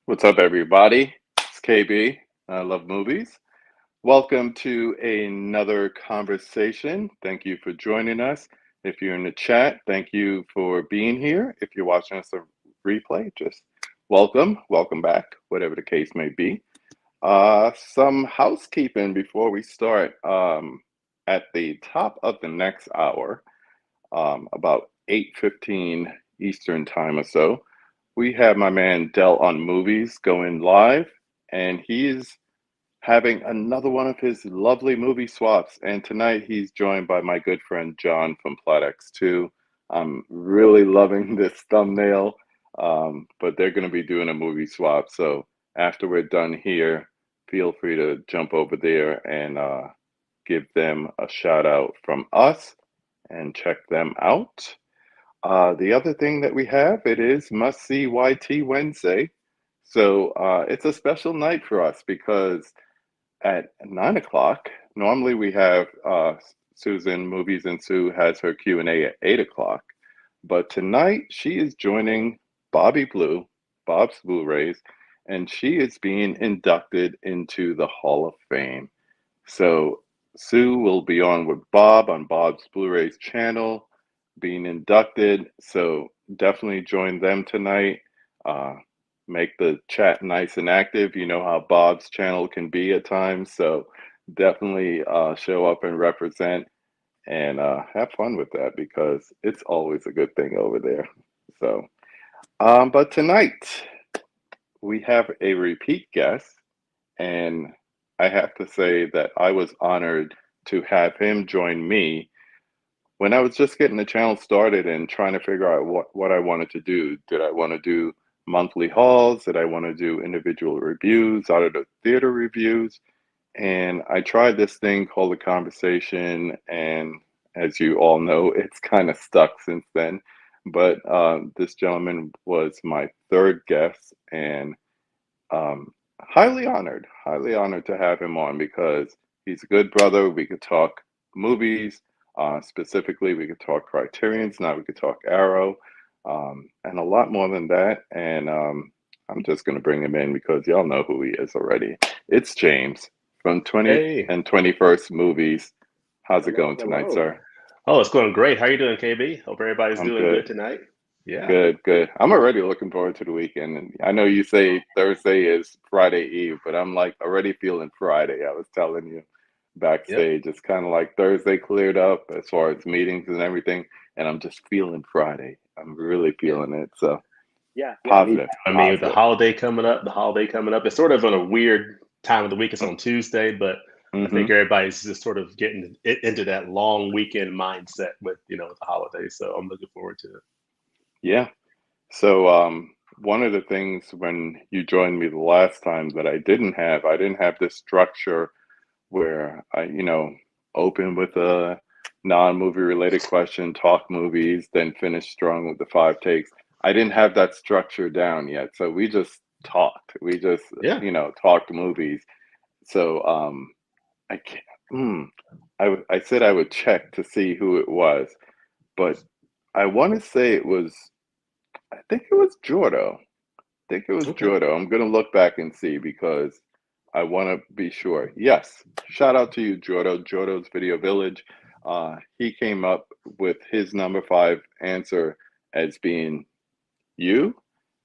What's up, everybody? It's KB. I love movies. Welcome to another conversation. Thank you for joining us. If you're in the chat, thank you for being here. If you're watching us a replay, just welcome, welcome back, whatever the case may be. Some housekeeping before we start. At the top of the next hour, about 8:15 Eastern time or so, we have my man Dell on Movies going live, and he's having another one of his lovely movie swaps. And tonight he's joined by my good friend John from PlotX2. I'm really loving this thumbnail, but they're going to be doing a movie swap. So after we're done here, feel free to jump over there and give them a shout out from us and check them out. The other thing that we have, it is Must See YT Wednesday. So it's a special night for us because at 9 o'clock, normally we have Susan Movies and Sue has her Q&A at 8 o'clock. But tonight she is joining Bobby Blue, Bob's Blu-rays, and she is being inducted into the Hall of Fame. So Sue will be on with Bob on Bob's Blu-rays channel, being inducted. So definitely join them tonight. Make the chat nice and active. You know how Bob's channel can be at times. So definitely show up and represent and have fun with that because it's always a good thing over there. So, but tonight we have a repeat guest, and I have to say that I was honored to have him join me when I was just getting the channel started and trying to figure out what I wanted to do. Did I want to do monthly hauls? Did I want to do individual reviews out of the theater reviews? And I tried this thing called The Conversation, and as you all know, it's kind of stuck since then. But this gentleman was my third guest, and um, highly honored to have him on because he's a good brother. We could talk movies, specifically, we could talk Criterions, now we could talk Arrow, and a lot more than that. And I'm just going to bring him in because y'all know who he is already. It's James from 20th Hey, and 21st Movies. How's it hello, going tonight, hello. sir? Oh, it's going great. How you doing, KB? Hope everybody's I'm doing good. good tonight. Yeah. Good, good. I'm already looking forward to the weekend. And I know you say Thursday is Friday Eve, but I'm like already feeling Friday. I was telling you Yep. backstage. It's kind of like Thursday cleared up as far as meetings and everything, and I'm just feeling Friday. I'm really Yeah. feeling it. So Yeah, me too. positive, I mean, with positive. the holiday coming up, it's sort of on a weird time of the week. It's on Tuesday, but I Mm-hmm. think everybody's just sort of getting into that long weekend mindset with, with the holidays. So I'm looking forward to it. Yeah. So one of the things when you joined me the last time that I didn't have this structure where I, open with a non-movie related question, talk movies, then finish strong with the five takes. I didn't have that structure down yet. So we just talked. We just, Yeah. talked movies. So I can't, I said I would check to see who it was, but I want to say I think it was Jordo. Think it was Okay. Jordo. I'm gonna look back and see because I want to be sure. Yes, shout out to you, Jordo. Jordo's Video Village. He came up with his number five answer as being you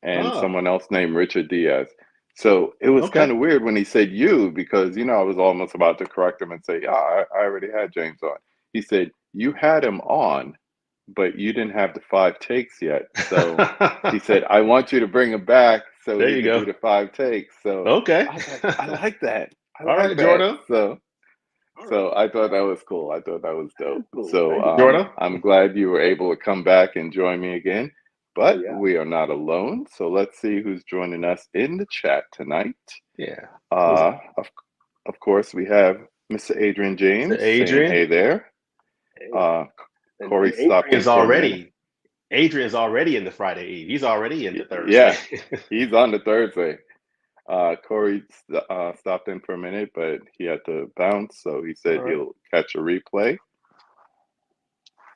and Oh, someone else named Richard Diaz. So it was kind okay. of weird when he said you because I was almost about to correct him and say, yeah, I already had James on. He said you had him on, but you didn't have the five takes yet. So he said, I want you to bring him back so There he you could go. do the five takes. So Okay. I was like, I like that. I All like right, that. Jordan. So All right. so I thought that was cool. I thought that was That dope. is cool. So Thank you, Jordan. I'm glad you were able to come back and join me again. Oh But yeah. we are not alone. So let's see who's joining us in the chat tonight. Yeah. Was Uh, of, of course, we have Mr. Adrian So James saying Adrian, hey there. hey, Uh, and Corey stopped in Adrian's for a minute. already in the Friday Eve. He's already in the Thursday. Yeah, he's on the Thursday. Corey stopped in for a minute, but he had to bounce, so he All said right. he'll catch a replay.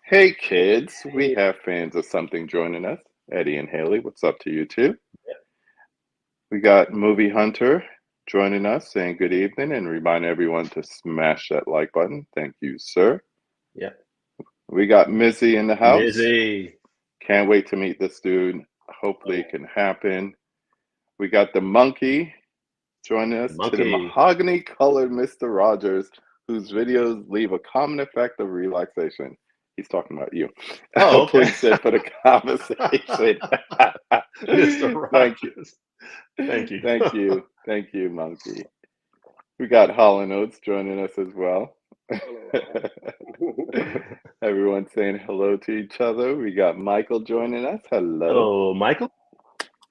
Hey kids, we Hey, have fans of something joining us. Eddie and Haley, what's up to you too? We got Movie Hunter joining us, saying good evening, and remind everyone to smash that like button. Thank you, sir. Yeah. We got Mizzy in the house. Mizzy. Can't wait to meet this dude. Hopefully it can happen. We got the monkey joining us to the Monkey. mahogany colored Mr. Rogers, whose videos leave a common effect of relaxation. He's talking about you. Oh, okay. Please sit for the conversation. Mr. Thank you. Rogers. Thank you. Thank you. Thank you, monkey. We got Hall and Oates joining us as well. Everyone saying hello to each other. We got Michael joining us. Hello. Hello, Michael.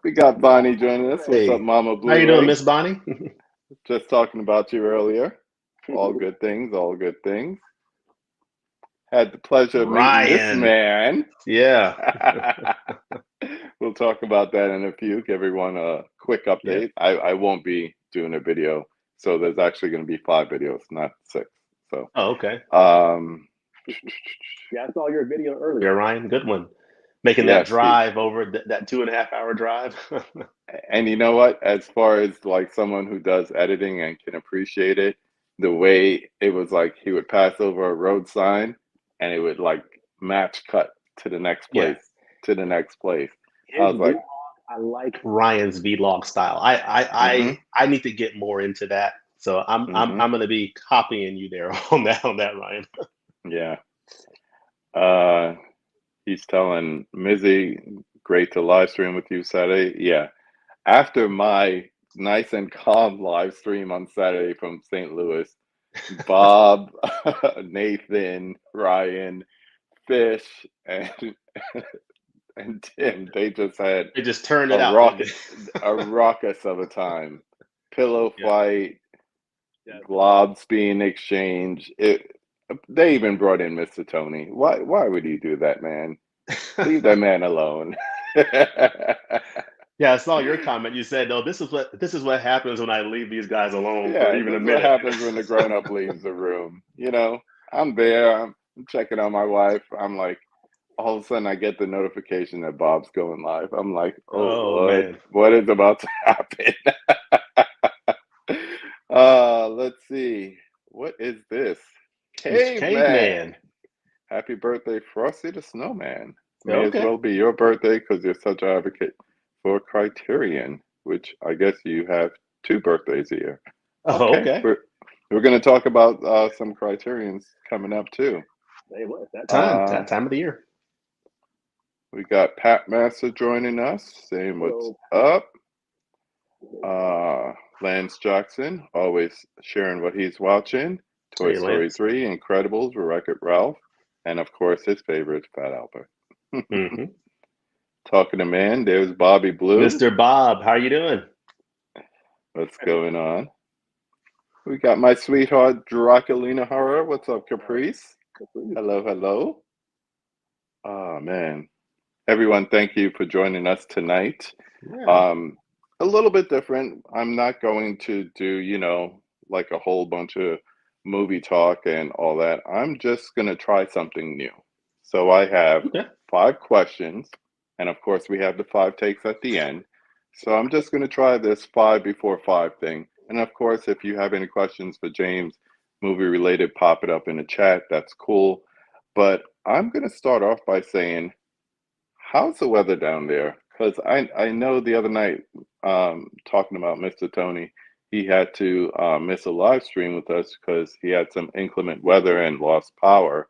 We got Bonnie joining us. What's up, Hey. Mama How you doing, Blu-ray? Miss Bonnie? Just talking about you earlier. All good things, all good things. Had the pleasure of meeting this Ryan. man. Yeah. We'll talk about that in a few. Give everyone a quick update. I won't be doing a video, so there's actually going to be 5 videos, not 6. So, Oh, okay. Yeah, I saw your video earlier, Ryan. Good one. Making that yes, drive over that 2.5-hour drive. and you know what? As far as like someone who does editing and can appreciate it, the way it was like he would pass over a road sign and it would like match cut to the next Yeah. place, to the next place. His I was like, vlog, I like Ryan's vlog style. I need to get more into that. So I'm gonna be copying you there on that Ryan. Yeah. He's telling Mizzy, great to live stream with you Saturday. Yeah. After my nice and calm live stream on Saturday from St. Louis, Bob, Nathan, Ryan, Fish, and Tim, they just had They just turned it a out. raucous of a time. Pillow Yeah. fight, Yeah. globs being exchanged. They even brought in Mr. Tony. Why would you do that, man? Leave that man alone. Yeah, I saw your comment. You said, "No, this is what happens when I leave these guys alone for Yeah, even this a is what minute." happens when the grown up leaves the room. You know, I'm there, I'm checking on my wife. I'm like, all of a sudden I get the notification that Bob's going live. I'm like, oh Oh Lord, man, what is about to happen? Let's see. What is this? it's Caveman. Caveman. Happy birthday, Frosty the Snowman. May as Okay. well be your birthday because you're such an advocate for Criterion, which I guess you have 2 birthdays a year. Oh, okay. We're going to talk about some Criterions coming up too. Hey, what, that time of the year. We got Pat Master joining us, saying what's up. Lance Jackson, always sharing what he's watching. Toy Hey, Story Lance. 3, Incredibles, Wreck-It Ralph, and of course his favorite, Fat Albert. Mm-hmm. Talking to man, there's Bobby Blue. Mr. Bob, how are you doing? What's going on? We got my sweetheart, Draculina Horror. What's up, Caprice? Hello, hello. Oh, man. Everyone, thank you for joining us tonight. Yeah. A little bit different. I'm not going to do, you know, like a whole bunch of movie talk and all that. I'm just going to try something new. So I have 5 questions, and of course, we have the 5 takes at the end. So I'm just going to try this 5 before 5 thing. And of course, if you have any questions for James, movie related, pop it up in the chat. That's cool. But I'm going to start off by saying, how's the weather down there? Because I know the other night, talking about Mr. Tony, he had to miss a live stream with us because he had some inclement weather and lost power.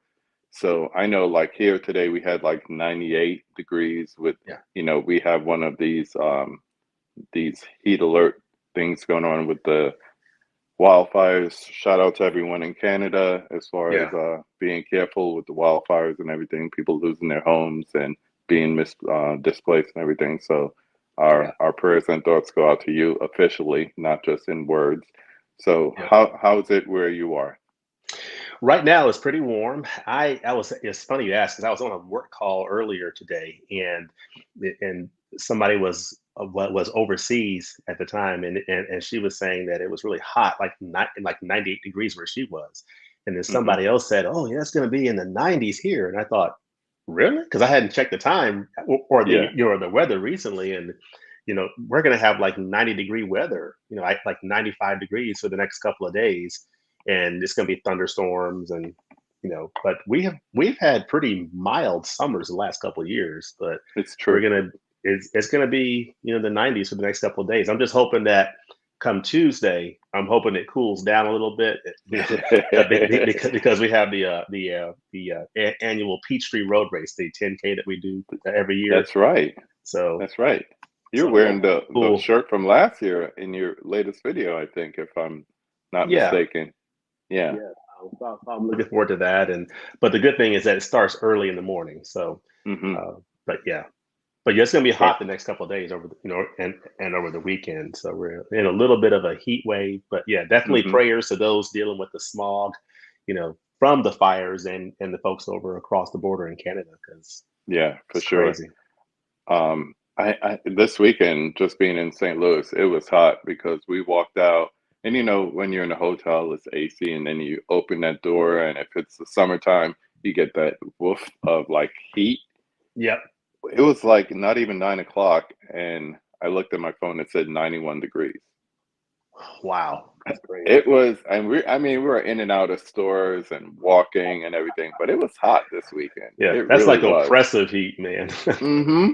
So I know, like here today, we had like 98 degrees with, you know, we have one of these heat alert things going on with the wildfires. Shout out to everyone in Canada as far as being careful with the wildfires and everything. People losing their homes and being displaced and everything. So our prayers and thoughts go out to you officially, not just in words. So how is it where you are? Right now it's pretty warm. It's funny you asked because I was on a work call earlier today, and somebody was overseas at the time, and she was saying that it was really hot, like 98 degrees where she was, and then somebody else said, "Oh yeah, it's going to be in the 90s here," and I thought, really? Because I hadn't checked the time or the weather recently, and we're going to have like 90-degree weather, like 95 degrees for the next couple of days, and it's going to be thunderstorms and but we've had pretty mild summers the last couple of years, but It's we're true. gonna it's gonna be the 90s for the next couple of days. I'm just hoping that come Tuesday, I'm hoping it cools down a little bit because we have the annual Peachtree Road Race, the 10K that we do every year. That's right. So That's right. You're so I'm wearing hoping the cool. shirt from last year in your latest video, I think, if I'm not Yeah, mistaken. Yeah. yeah. I'm looking forward to that, but the good thing is that it starts early in the morning. So, Hmm. uh, but yeah. But yeah, it's gonna be Well, hot the next couple of days over and over the weekend. So we're in a little bit of a heat wave. But yeah, definitely hmm. prayers to those dealing with the smog, from the fires and the folks over across the border in Canada, because Yeah, for it's sure. crazy. I this weekend, just being in St. Louis, it was hot because we walked out, and when you're in a hotel, it's AC, and then you open that door, and if it's the summertime, you get that woof of like heat. Yep. It was like not even 9 o'clock, and I looked at my phone, it said 91 degrees. Wow. That's crazy. It was, and I mean, we were in and out of stores and walking and everything, but it was hot this weekend. Yeah, It that's really like was. oppressive heat, man. Hmm.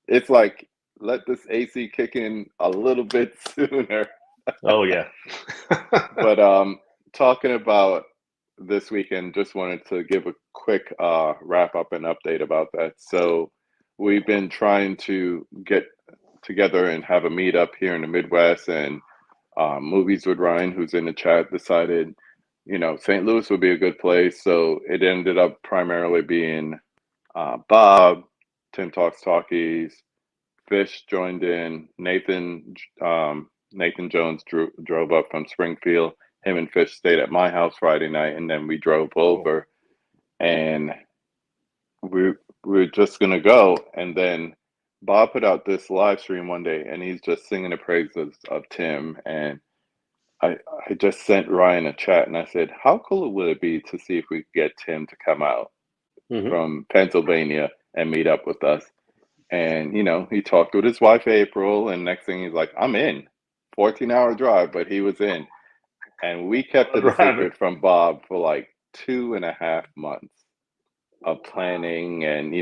It's like, let this AC kick in a little bit sooner. Oh yeah. But talking about this weekend, just wanted to give a quick wrap up and update about that. So we've been trying to get together and have a meetup here in the Midwest, and Movies with Ryan, who's in the chat, decided, St. Louis would be a good place. So it ended up primarily being Bob, Tim Talks Talkies, Fish joined in, Nathan Jones drove up from Springfield. Him and Fish stayed at my house Friday night, and then we drove Cool. over, and we were just gonna go, and then Bob put out this live stream one day, and he's just singing the praises of Tim, and I I just sent Ryan a chat, and I said, how cool would it be to see if we could get Tim to come out Hmm. from Pennsylvania and meet up with us? And he talked with his wife April, and next thing he's like, I'm in. 14-hour drive, but he was in. And we kept it a Driving. secret from Bob for like 2.5 months of planning, and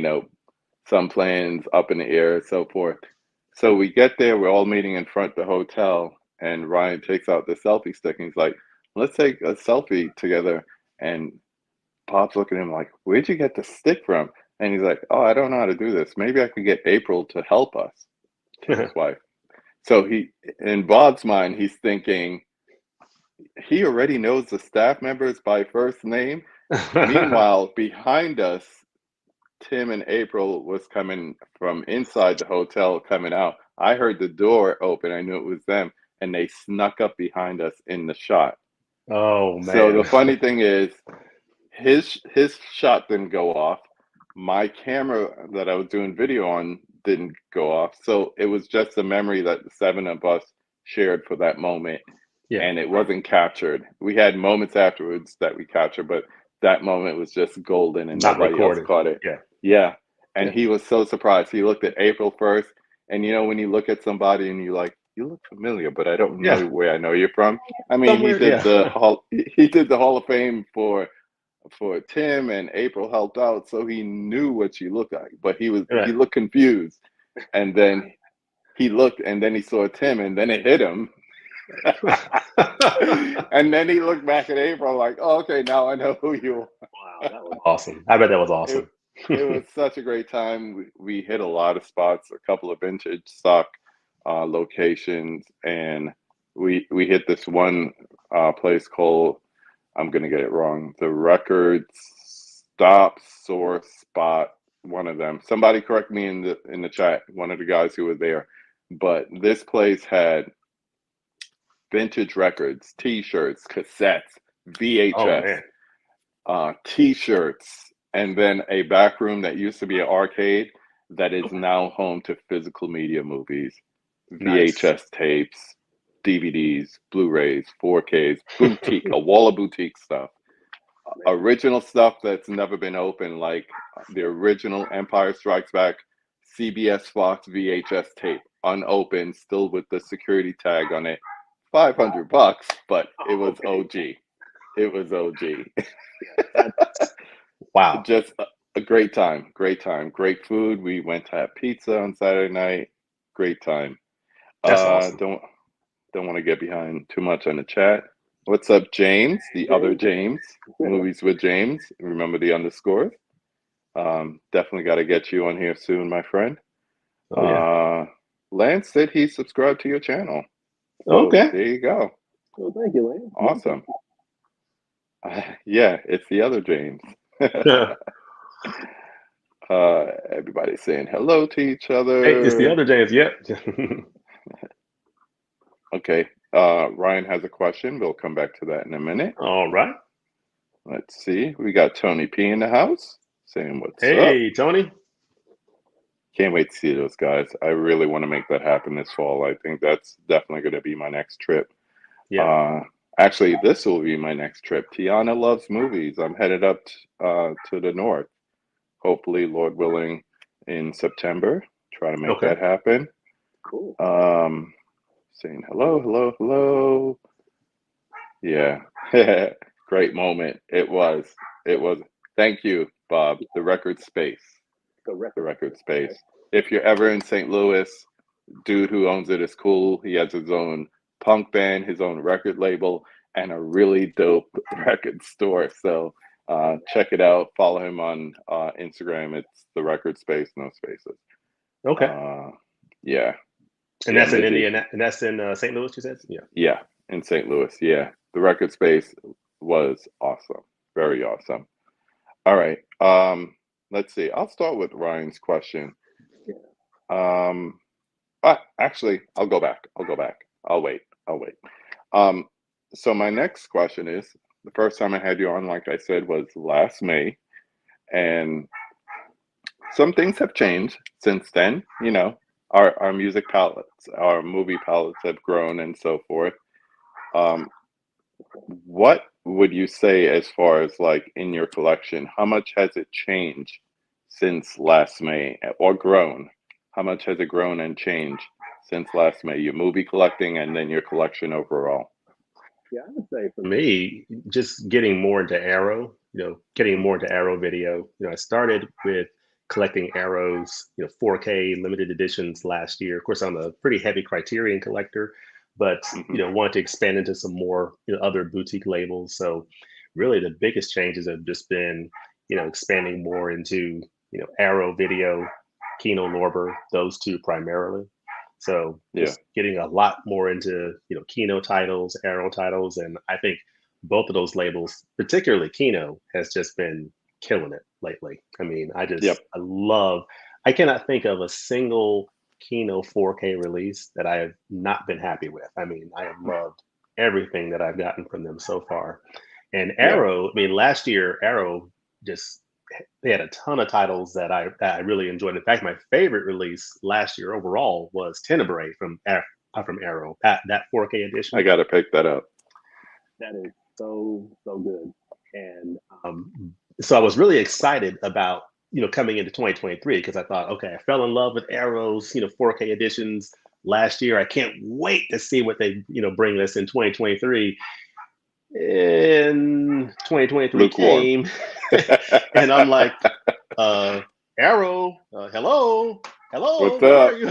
some plans up in the air and so forth. So we get there, we're all meeting in front of the hotel, and Ryan takes out the selfie stick and he's like, let's take a selfie together. And Bob's looking at him like, where'd you get the stick from? And he's like, oh, I don't know how to do this. Maybe I could get April to help us, Tim's wife. So in Bob's mind, he's thinking he already knows the staff members by first name. Meanwhile, behind us, Tim and April was coming from inside the hotel, coming out. I heard the door open. I knew it was them, and they snuck up behind us in the shot. Oh So the man. funny thing is, his shot didn't go off. My camera that I was doing video on didn't go off. So it was just a memory that the seven of us shared for that moment, Yeah. and it wasn't captured. We had moments afterwards that we captured, but that moment was just golden and Not nobody else recorded. caught it. Yeah. Yeah. And Yeah. he was so surprised. He looked at April first. And when you look at somebody and you're like, you look familiar, but I don't know Yeah. where I know you from. I mean, Somewhere. Yeah. he did the Hall of Fame for Tim, and April helped out, so he knew what she looked like, but he Right. looked confused, and then he looked, and then he saw Tim, and then it hit him, and then he looked back at April like, oh, okay, now I know who you Wow, are. that was awesome. I bet that was it, awesome. it was such a great time. We hit a lot of spots, a couple of vintage stock locations, and we hit this one place called, I'm gonna get it wrong, the Record Stop Source Spot. One of them. Somebody correct me in the chat. One of the guys who were there, but this place had vintage records, T-shirts, cassettes, Oh VHS, man. T-shirts, and then a back room that used to be an arcade that is now home to physical media movies, Nice. VHS tapes, DVDs, Blu-rays, 4Ks, boutique, a wall of boutique stuff, original stuff that's never been opened, like the original Empire Strikes Back CBS Fox VHS tape. unopened, still with the security tag on it. $500, but it was Okay. OG. It was OG. Wow. Just a great time. Great time. Great food. We went to have pizza on Saturday night. Great time. That's awesome. Don't want to get behind too much on the chat. What's up, James? The other James. Movies with James. Remember the underscores. Definitely got to get you on here soon, my friend. Oh yeah. Lance said he subscribed to your channel. So Okay. there you go. Well, thank you, Lane. Awesome. Yeah, it's the other James. Everybody's saying hello to each Hey, it's the other. other James. Yep. Okay. Ryan has a question. We'll come back to that in a minute. All right. Let's see. We got Tony P in the house saying what's up. Hey, Tony. Can't wait to see those guys. I really want to make that happen this fall. I think that's definitely going to be my next trip. Yeah. Actually, this will be my next trip. Tiana loves movies. I'm headed up to the north. Hopefully, Lord willing, in September. Try to make Okay. that happen. Cool. Saying hello, hello, hello. Yeah. Great moment. It was. It was. Thank you, Bob. The record space. The record space. If you're ever in St. Louis, dude who owns it is cool. He has his own punk band, his own record label, and a really dope record store. So check it out. Follow him on Instagram. It's the record space, no spaces. Okay. Yeah. And Yeah, that's in Mizzy. Indiana. And that's in St. Louis. You said. Yeah. Yeah, in St. Louis. Yeah. The record space was awesome. Very awesome. All right. Let's see. I'll start with Ryan's question. Actually, I'll go back. I'll wait. So my next question is, the first time I had you on, like I said, was last May, and some things have changed since then. You know, our music palettes, our movie palettes have grown and so forth. What would you say as far as like in your collection? How much has it changed since last May or grown? How much has it grown and changed since last May? Your movie collecting and then your collection overall. Yeah, I would say for me, just getting more into Arrow, getting more into Arrow video. I started with collecting Arrows, 4K limited editions last year. Of course, I'm a pretty heavy Criterion collector, but Mm-hmm. want to expand into some more, other boutique labels. So really the biggest changes have just been, expanding more into, Arrow video, Kino Lorber, those two primarily. So Yeah. just getting a lot more into Kino titles, Arrow titles, and I think both of those labels, particularly Kino, has just been killing it lately. I mean, Yep. I love. I cannot think of a single Kino 4K release that I have not been happy with. I mean, I have loved everything that I've gotten from them so far. And Yeah. Arrow, I mean, last year Arrow just they had a ton of titles that I really enjoyed. In fact, my favorite release last year overall was Tenebrae from Arrow. That 4K I edition. got to pick that up. That is so good. And so I was really excited about coming into 2023 because I thought, okay, I fell in love with Arrow's 4K editions last year. I can't wait to see what they bring us in 2023. And 2023 Lukewarm. came, and I'm like, Arrow, hello, What's where are up? you?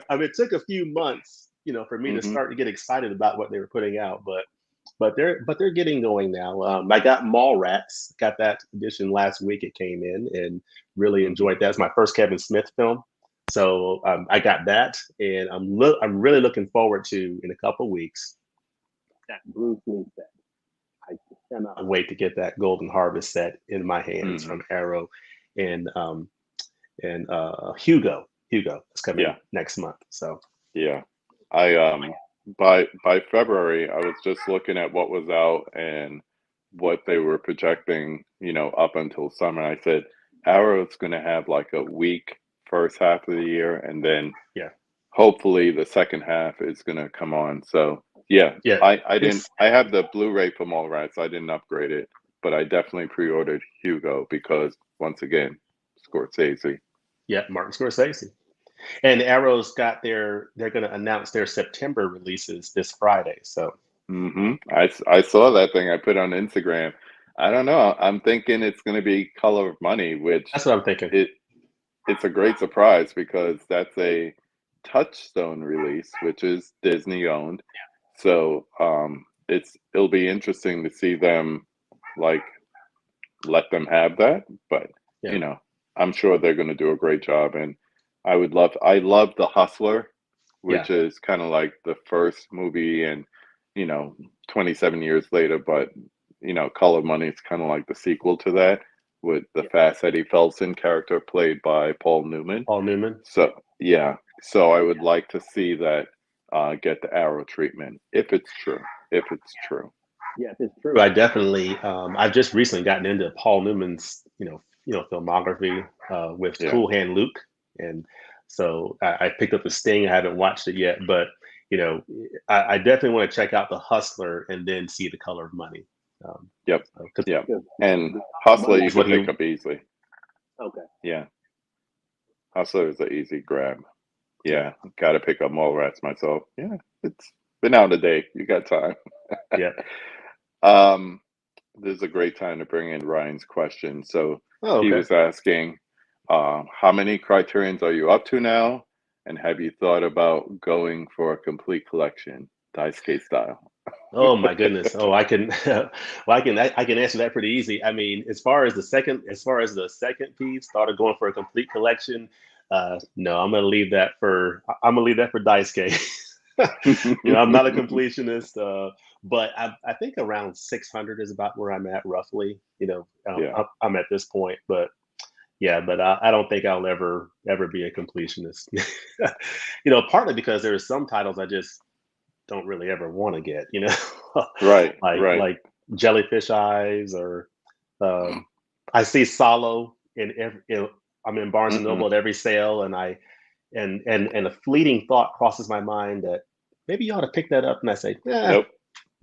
I mean, it took a few months, for me to Hmm. start to get excited about what they were putting out, but they're getting going now. I got Mallrats, got that edition last week. It came in and really Hmm. enjoyed that. It's my first Kevin Smith film, so I got that, and I'm really looking forward to in a couple of weeks that Bruce Lee set. I cannot wait to get that Golden Harvest set in my hands Hmm. from Arrow, and Hugo. Hugo is coming Yeah. next month. So Yeah. I by February I was just looking at what was out and what they were projecting, up until summer. I said Arrow's gonna have like a weak first half of the year and then yeah, hopefully the second half is gonna come on. So yeah, yeah, I didn't it's I have the Blu-ray for Mallrats. I didn't upgrade it, but I definitely pre-ordered Hugo because once again, Scorsese. yeah, Martin Scorsese. And Arrow's got they're going to announce their September releases this Friday. So I saw that thing I put on Instagram. I don't know. I'm thinking it's going to be Color of Money, which that's what I'm thinking. it's a great surprise because that's a Touchstone release, which is Disney owned. So it'll be interesting to see them like let them have that. But Yeah. you know, I'm sure they're going to do a great job. And I love The Hustler, which is kind of like the first movie, and 27 years later. But Color of Money is kind of like the sequel to that, with the Fast Eddie Felson character played by Paul Newman. Paul Newman. So yeah, so I would like to see that get the Arrow treatment if it's true. If it's true. Yeah, if it's true. I definitely. I've just recently gotten into Paul Newman's, filmography with Yeah. Cool Hand Luke, and so I picked up The Sting. I haven't watched it yet, but I definitely want to check out The Hustler and then see The Color of Money. Yep. And Hustler you Is can what pick you- up easily. Okay. Yeah. Hustler is an easy grab. Yeah. Got to pick up Mallrats myself. Yeah. It's been out a day. You got time. Yeah. This is a great time to bring in Ryan's question. So Oh, he okay. was asking, how many Criterions are you up to now? And have you thought about going for a complete collection, Daisuke style? Oh my goodness. Oh, I can, well, I can answer that pretty easy. I mean, as far as the second piece, started going for a complete collection. No, I'm gonna leave that for Daisuke. I'm not a completionist, but I think around 600 is about where I'm at roughly. Yeah. I'm at this point, but yeah, but I don't think I'll ever be a completionist. Partly because there are some titles I just don't really ever want to get. Right. like Jellyfish Eyes, or I see Solo I'm in Barnes and Noble at every sale, and a fleeting thought crosses my mind that maybe you ought to pick that up, and I say, Nope.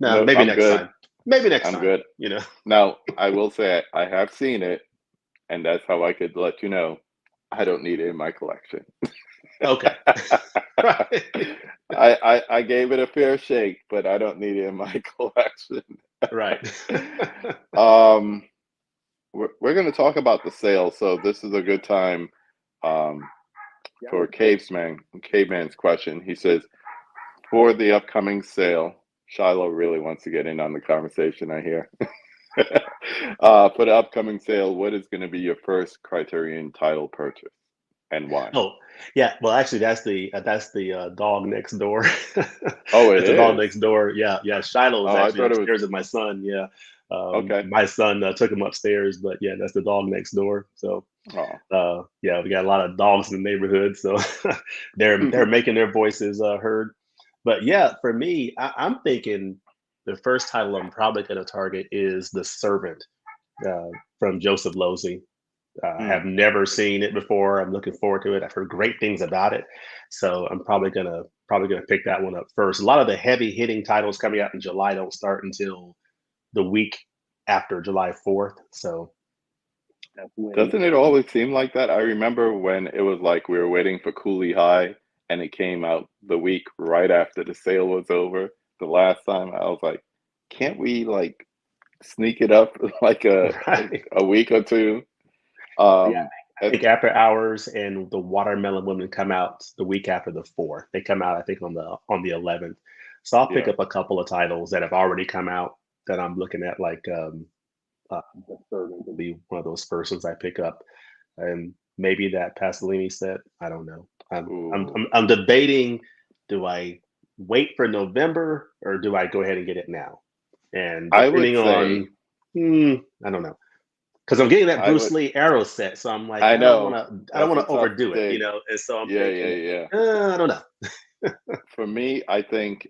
no, Nope, maybe I'm next good. time. Maybe next I'm time. good. Now, I will say I have seen it, and that's how I could let you know I don't need it in my collection. Okay. I gave it a fair shake, but I don't need it in my collection. Right. We're going to talk about the sale, so this is a good time for Caveman's question. He says, for the upcoming sale, Shiloh really wants to get in on the conversation, I hear. For the upcoming sale, what is going to be your first Criterion title purchase, and why? Oh, yeah. Well, actually, that's the dog next door. Oh, It's the dog next door. Yeah, yeah. Shiloh is Oh, I actually thought it was- upstairs with my son. Yeah. Okay. My son took him upstairs, but yeah, that's the dog next door. So, Oh, yeah, we got a lot of dogs in the neighborhood, so they're making their voices heard. But yeah, for me, I'm thinking the first title I'm probably going to target is The Servant from Joseph Losey. I have never seen it before. I'm looking forward to it. I've heard great things about it, so I'm probably gonna pick that one up first. A lot of the heavy hitting titles coming out in July don't start until the week after July 4th. So doesn't it always seem like that? I remember when it was like we were waiting for Cooley High, and it came out the week right after the sale was over. The last time I was like, can't we like sneak it up like Right. a week or two? I think After Hours and The Watermelon Woman come out the week after the 4th. They come out, I think, on the 11th. So I'll pick up a couple of titles that have already come out that I'm looking at, like The Servant will be one of those first ones I pick up, and maybe that Pasolini set. I don't know. I'm debating. Do I wait for November, or do I go ahead and get it now? And I would depending say, I don't know. Because I'm getting that I Bruce would- Lee Arrow set, so I'm like, I I don't know. want to That's a tough overdo it, thing. And so I'm Yeah, thinking, yeah. I don't know. For me, I think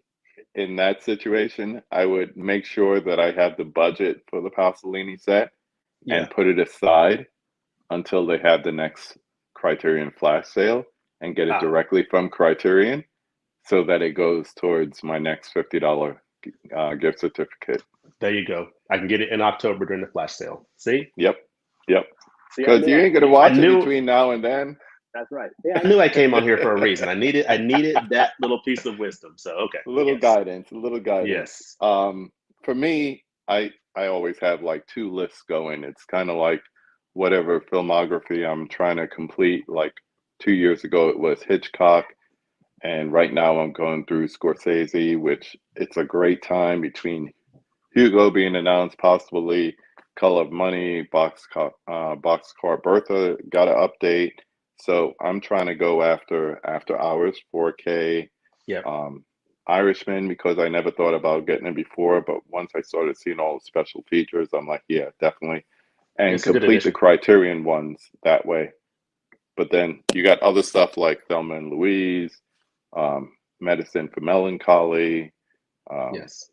in that situation, I would make sure that I have the budget for the Pasolini set Yeah. and put it aside until they have the next Criterion flash sale, and get it directly from Criterion, so that it goes towards my next $50 gift certificate. There you go. I can get it in October during the flash sale. See? Yep. See, Because you ain't gonna watch it between now and then. That's right. Yeah, I knew I came on here for a reason. I needed that little piece of wisdom. So okay. A little Yes. guidance, a little guidance. Yes. For me, I always have like two lists going. It's kind of like whatever filmography I'm trying to complete. Like 2 years ago, it was Hitchcock, and right now I'm going through Scorsese, which it's a great time between Hugo being announced, possibly Color of Money, Boxcar Bertha got an update. So I'm trying to go after hours, 4K, Yep. um, Irishman, because I never thought about getting it before, but once I started seeing all the special features, I'm like, yeah, definitely, and It's a good complete the addition. Criterion ones that way. But then you got other stuff like Thelma and Louise, Medicine for Melancholy. Um, Yes.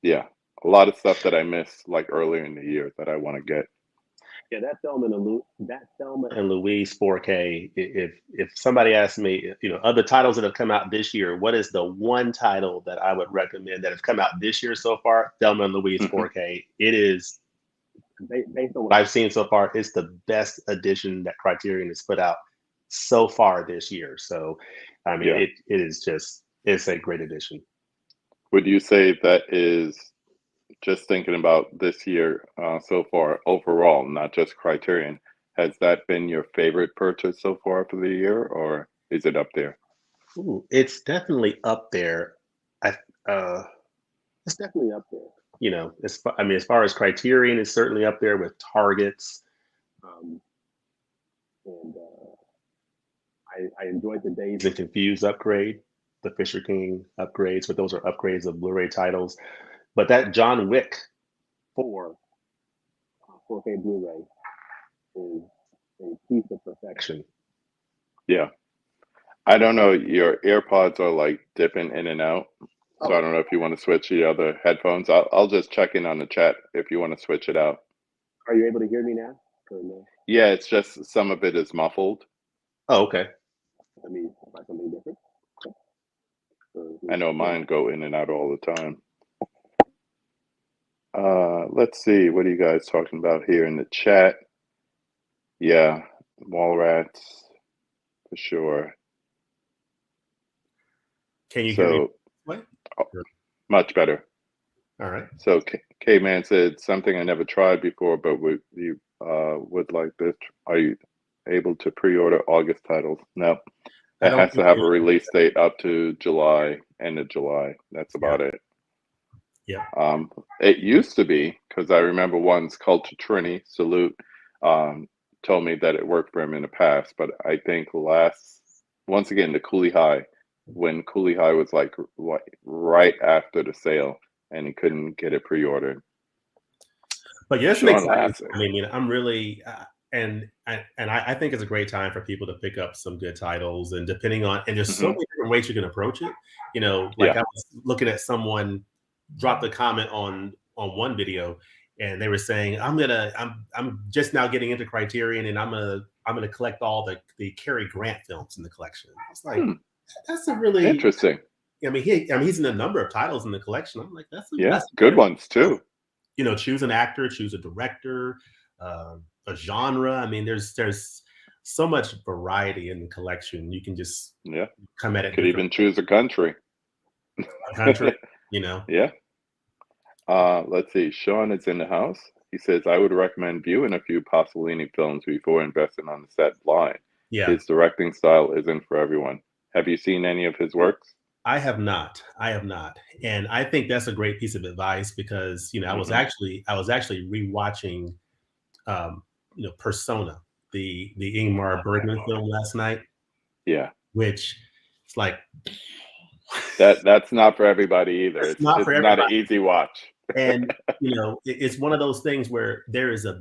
yeah, a lot of stuff that I missed like earlier in the year that I want to get. Yeah, that Thelma and Louise 4K. If somebody asks me, other titles that have come out this year, what is the one title that I would recommend that have come out this year so far? Thelma and Louise Hmm. 4K. It is based on what I've seen so far. It's the best edition that Criterion has put out so far this year. So, I mean, Yeah. it is just it's a great edition. Would you say that is just thinking about this year so far overall, not just Criterion? Has that been your favorite purchase so far for the year, or is it up there? Ooh, it's definitely up there. I it's definitely up there. As far as Criterion is certainly up there with Targets. Um, and I enjoyed the Dazed and Confused upgrade, the Fisher King upgrades, but those are upgrades of Blu-ray titles. But that John Wick 4 4K Blu-ray is a piece of perfection. Yeah. I don't know. Your AirPods are like dipping in and out. So I Oh, don't know if you want to switch the other headphones. I'll just check in on the chat if you want to switch it out. are you able to hear me now? Or no? Yeah, it's just some of it is muffled. Oh, okay. Let me try something different. I know mine go in and out all the time. Let's see. What are you guys talking about here in the chat? Yeah, Mallrats for sure. Can you hear me? So What? oh, much better. All right. So K-Man said something I never tried before, but would like this. Are you able to pre-order August titles? No, I it don't has to think have you. a release date up to July, end of July. That's Yeah. about it. Yeah. It used to be because I remember once Culture Trini Salute told me that it worked for him in the past, but I think once again the Cooley High, when Cooley High was like right after the sale and he couldn't get it pre-ordered. But yeah, it's an Sean exciting Lassie. time. I mean, I'm really and I think it's a great time for people to pick up some good titles, and depending on and there's so Hmm. many different ways you can approach it. Like Yeah. I was looking at someone dropped a comment on one video, and they were saying, I'm just now getting into Criterion, and I'm gonna collect all the Cary Grant films in the collection. I was like, Hmm. that's a really Interesting. he's in a number of titles in the collection. I'm like, Yeah, that's a good very ones too. choose an actor, choose a director, a genre. I mean, there's so much variety in the collection. You can just Yeah, come at it could different even choose a country. country. You know, Yeah. Let's see. Sean is in the house. He says, I would recommend viewing a few Pasolini films before investing on the set blind. yeah. His directing style isn't for everyone. Have you seen any of his works? I have not. I have not, and I think that's a great piece of advice because Hmm. I was actually rewatching Persona, the Ingmar Bergman film last night, Yeah, which it's like that's not for everybody either. it's It's not for it's not an everybody. easy watch. And it's one of those things where there's a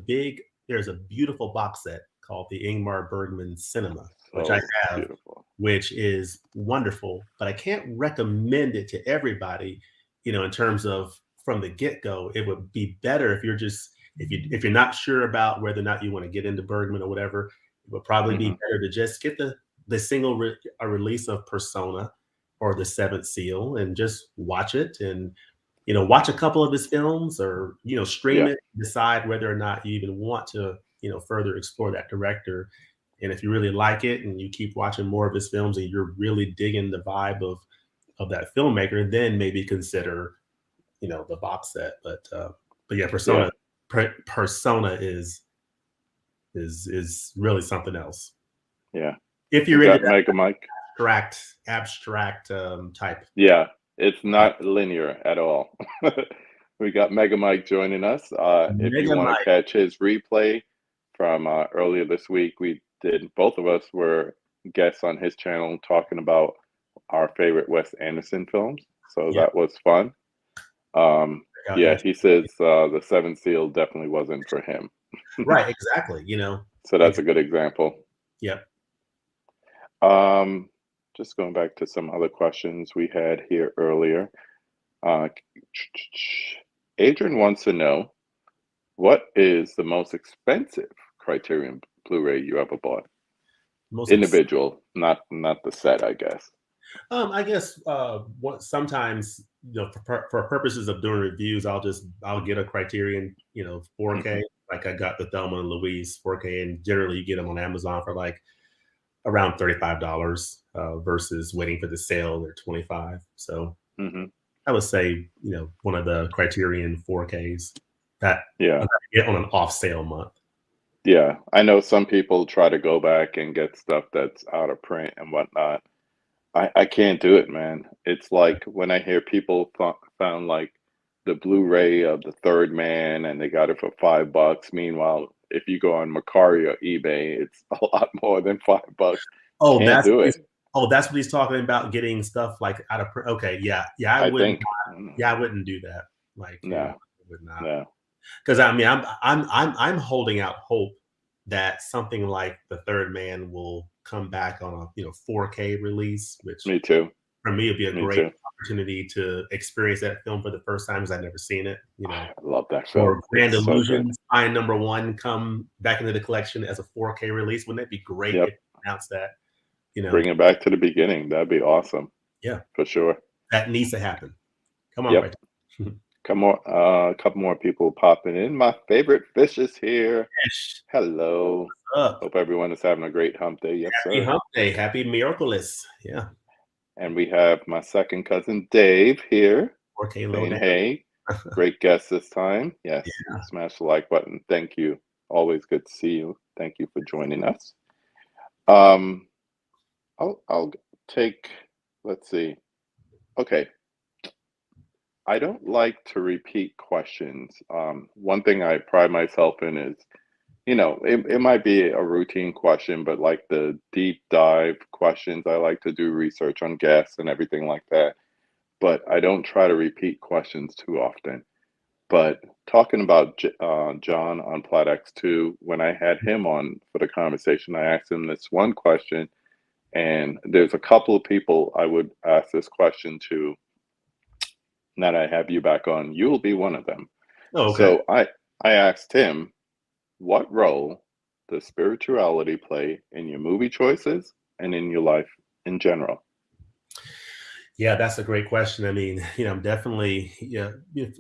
beautiful box set called the Ingmar Bergman Cinema, which I So have, beautiful. which is wonderful, but I can't recommend it to everybody. In terms of from the get go, it would be better if if you're not sure about whether or not you want to get into Bergman or whatever. It would probably be Hmm. better to just get the single a release of Persona or The Seventh Seal and just watch it and watch a couple of his films or stream Yeah, it, decide whether or not you even want to further explore that director And if you really like it and you keep watching more of his films and you're really digging the vibe of that filmmaker, then maybe consider, the box set. But yeah, Yeah. Persona is really something else. Yeah. If We you're into got that Mega Mike. abstract type. Yeah. It's not linear at all. We got Mega Mike joining us. If you Mega want to Mike. catch his replay from earlier this week, both of us were guests on his channel talking about our favorite Wes Anderson films. So Yeah. that was fun. Yeah, Yes. he says the Seventh Seal definitely wasn't for him. Right, exactly. So that's a good example. Yep. Just going back to some other questions we had here earlier. Uh, Adrian wants to know, what is the most expensive Criterion Blu-ray you ever bought? Individual, not the set, I guess. I guess sometimes, for purposes of doing reviews, I'll get a Criterion 4K. Like I got the Thelma and Louise 4K, and generally you get them on Amazon for like around $35 versus waiting for the sale, they're $25. So I would say one of the Criterion 4Ks that Yeah, get on an off sale month. Yeah, I know some people try to go back and get stuff that's out of print and whatnot. I can't do it, man. It's like when I hear people found like the Blu-ray of The Third Man and they got it for $5. Meanwhile, if you go on Mercari or eBay, it's a lot more than $5. Oh, Can't do it. That's what he's talking about, getting stuff like out of print. Okay, yeah, I wouldn't. I wouldn't do that. Like, no, I would not. no. Because I mean, I'm holding out hope that something like The Third Man will come back on a 4K release, which Me too. For me, it'd be a great opportunity to experience that film for the first time, because I've never seen it. I love that film. Or Grand Illusion, Spine Number 1 come back into the collection as a 4K release. Wouldn't that be great if they announced that? Bring it back to the beginning. That'd be awesome. Yeah, for sure. That needs to happen. Come on, right. Come on, a couple more people popping in. My favorite fish is here. Fish. Hello. What's up? Hope everyone is having a great hump day. Yes, Happy sir. hump day. Happy Miraculous. Yeah. And we have my second cousin Dave here. 4K saying, hey, great guest this time. Yes. Yeah. Smash the like button. Thank you. Always good to see you. Thank you for joining us. I'll take, let's see. Okay. I don't like to repeat questions. One thing I pride myself in is, it might be a routine question, but like the deep dive questions, I like to do research on guests and everything like that. But I don't try to repeat questions too often. But talking about John on Plot X2, when I had him on for the conversation, I asked him this one question, and there's a couple of people I would ask this question to. Now that I have you back on, you'll be one of them. Oh, okay. So I asked him, what role does spirituality play in your movie choices and in your life in general? Yeah, that's a great question. I mean, I'm definitely,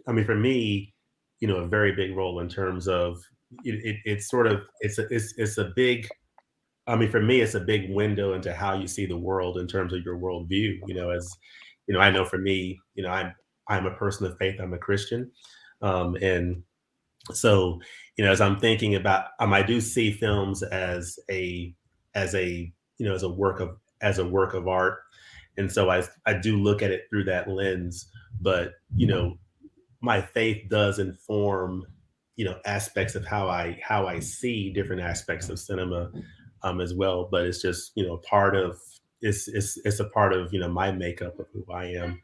I mean, for me, a very big role in terms of it's a big, I mean, for me, it's a big window into how you see the world in terms of your worldview. As I know for me, I'm a person of faith. I'm a Christian, and so as I'm thinking about, I do see films as a work of art, and so I do look at it through that lens. But my faith does inform aspects of how I see different aspects of cinema as well. But it's just part of it's a part of my makeup of who I am,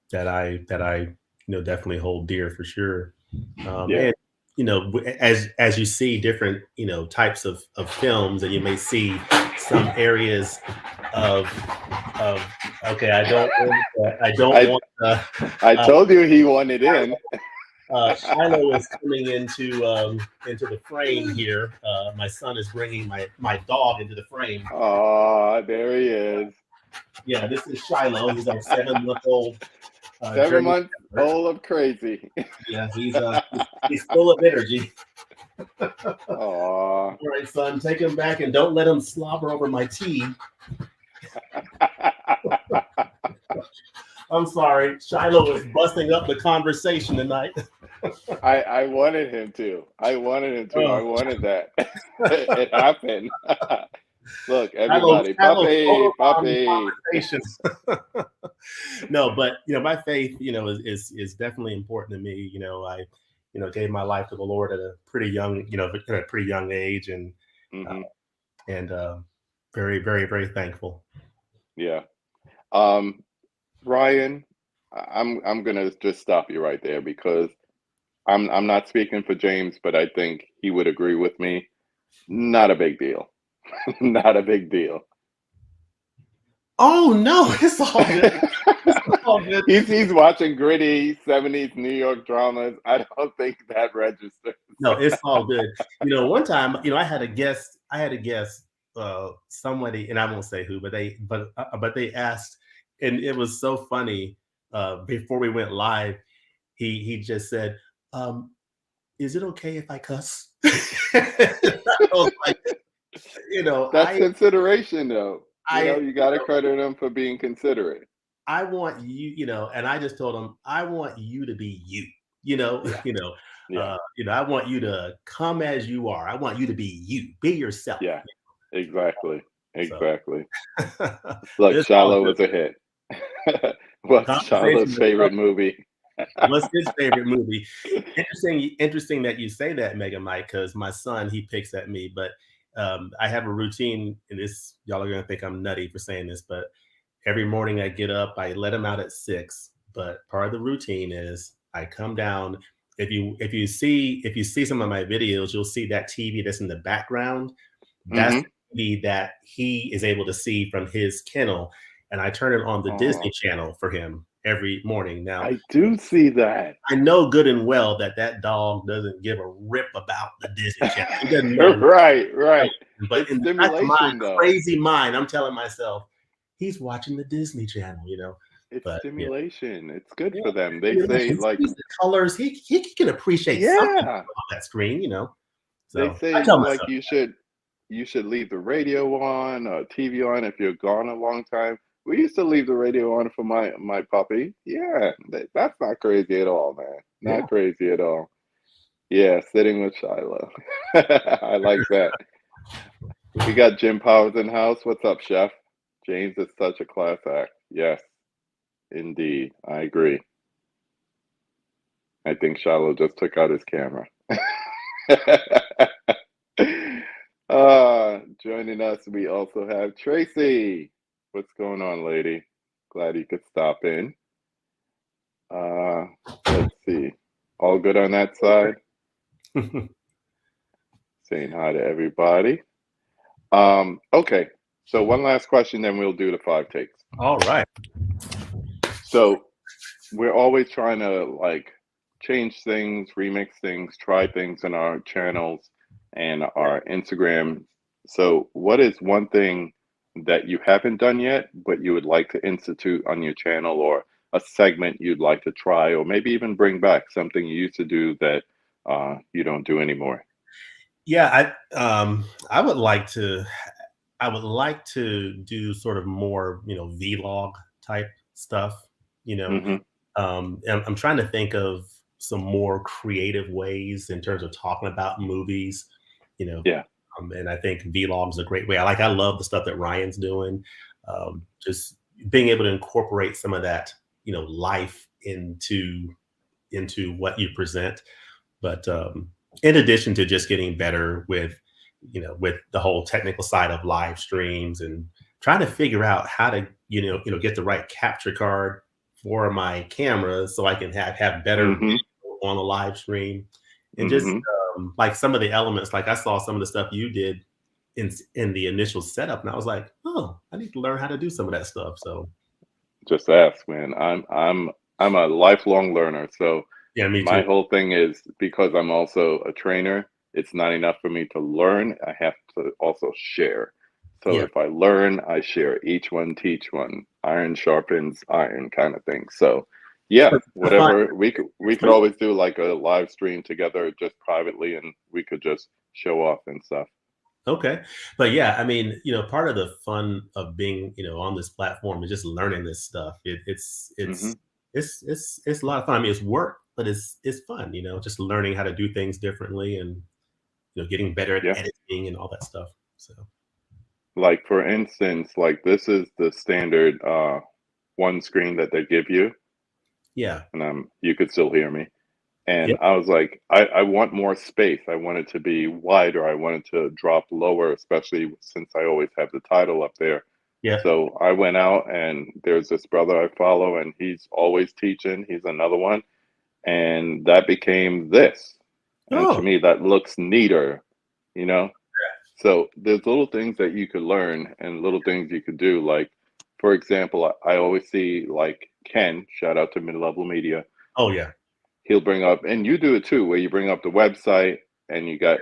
that I definitely hold dear for sure. And as you see different types of films, and you may see some areas of okay, I told you he wanted in. Shiloh is coming into the frame here. My son is bringing my dog into the frame. Oh, there he is. Yeah, this is Shiloh. He's our 7-month-old. 7 months old of crazy. Yeah, he's full of energy. Aw. All right, son, take him back and don't let him slobber over my tea. I'm sorry. Shiloh was busting up the conversation tonight. I wanted him to. I wanted him to. I Oh, wanted that. It happened. Look, Shiloh, everybody, Shiloh puppy, photobomb the puppy. conversation. No, but my faith, is definitely important to me. I, gave my life to the Lord at a pretty young, at a pretty young age, and uh, Hmm. and very, very, very thankful. Yeah. Ryan, I'm gonna just stop you right there because I'm not speaking for James, but I think he would agree with me. Not a big deal. Not a big deal. Oh no, it's all good. It's all good. He's watching gritty 70s New York dramas. I don't think that registers. No, it's all good. One time, I had a guest. Somebody, and I won't say who, but they asked, and it was so funny. Before we went live, he just said, "Is it okay if I cuss?" I was like, That's consideration, though. I, You got to credit him for being considerate. I want you, and I just told him, I want you to be you, Yeah, yeah, I want you to come as you are. I want you to be you, be yourself. yeah. Exactly, So exactly. Look, it's all Shiloh good. was a hit. What's Conversation Shiloh's is favorite movie? What's his favorite movie? Interesting that you say that, Mega Mike, because my son, he picks at me, but I have a routine, and this, y'all are gonna think I'm nutty for saying this, but every morning I get up, I let him out at 6. But part of the routine is I come down. If you see some of my videos, you'll see that TV that's in the background. That's Hmm. the TV that he is able to see from his kennel, and I turn it on the Disney Oh, Channel for him every morning. Now, I do see that. I know good and well that dog doesn't give a rip about the Disney Channel. He doesn't know. Right, right. But It's in the back of my stimulation, though. crazy mind, I'm telling myself, he's watching the Disney Channel. It's But yeah, stimulation. It's good yeah, for them. They say, stimulation. like, He sees the colors. He can appreciate something yeah, on that screen. they So I say tell like myself, you should leave the radio on or TV on if you're gone a long time. We used to leave the radio on for my puppy. Yeah, that's not crazy at all, man. yeah. Not crazy at all. Yeah, sitting with Shiloh. I like that. We got Jim Powers in house. What's up, Chef? James is such a class act. Yes, indeed. I agree. I think Shiloh just took out his camera. Joining us, we also have Tracy. What's going on, lady? Glad you could stop in. Let's see. All good on that side? Saying hi to everybody. Okay. So one last question, then we'll do the 5 takes. All right. So we're always trying to like change things, remix things, try things in our channels and our Instagram. So, what is one thing that you haven't done yet, but you would like to institute on your channel, or a segment you'd like to try, or maybe even bring back something you used to do that you don't do anymore? Yeah, I would like to. I would like to do sort of more, vlog type stuff. You know, Hmm. I'm trying to think of some more creative ways in terms of talking about movies. You know, Yeah. and I think vlog is a great way. I love the stuff that Ryan's doing. Just being able to incorporate some of that, life into what you present. But in addition to just getting better with the whole technical side of live streams and trying to figure out how to get the right capture card for my camera so I can have better Hmm. video on a live stream, and just Hmm. like some of the elements. Like I saw some of the stuff you did in the initial setup, and I was like, oh, I need to learn how to do some of that stuff. So Just ask, man. I'm a lifelong learner, so yeah, me my too. whole thing is because I'm also a trainer, it's not enough for me to learn. I have to also share. So Yeah, if I learn, I share. Each one teach one. Iron sharpens iron kind of thing. So Yeah, For fun. whatever. We could always do like a live stream together just privately, and we could just show off and stuff. Okay. But yeah, I mean, part of the fun of being, on this platform is just learning this stuff. Hmm. It's a lot of fun. I mean, it's work, but it's fun, just learning how to do things differently and getting better at Yeah. editing and all that stuff. So Like for instance, like this is the standard one screen that they give you, yeah. and you could still hear me. Yeah. And I was like, I want more space. I want it to be wider. I want it to drop lower, especially since I always have the title up there. Yeah. So I went out and there's this brother I follow, and he's always teaching. He's another one. And that became this. And to Oh, me, that looks neater, you know? So there's little things that you could learn and little things you could do. Like, for example, I always see like Ken, shout out to Mid Level Media, oh yeah. he'll bring up, and you do it too, where you bring up the website and you got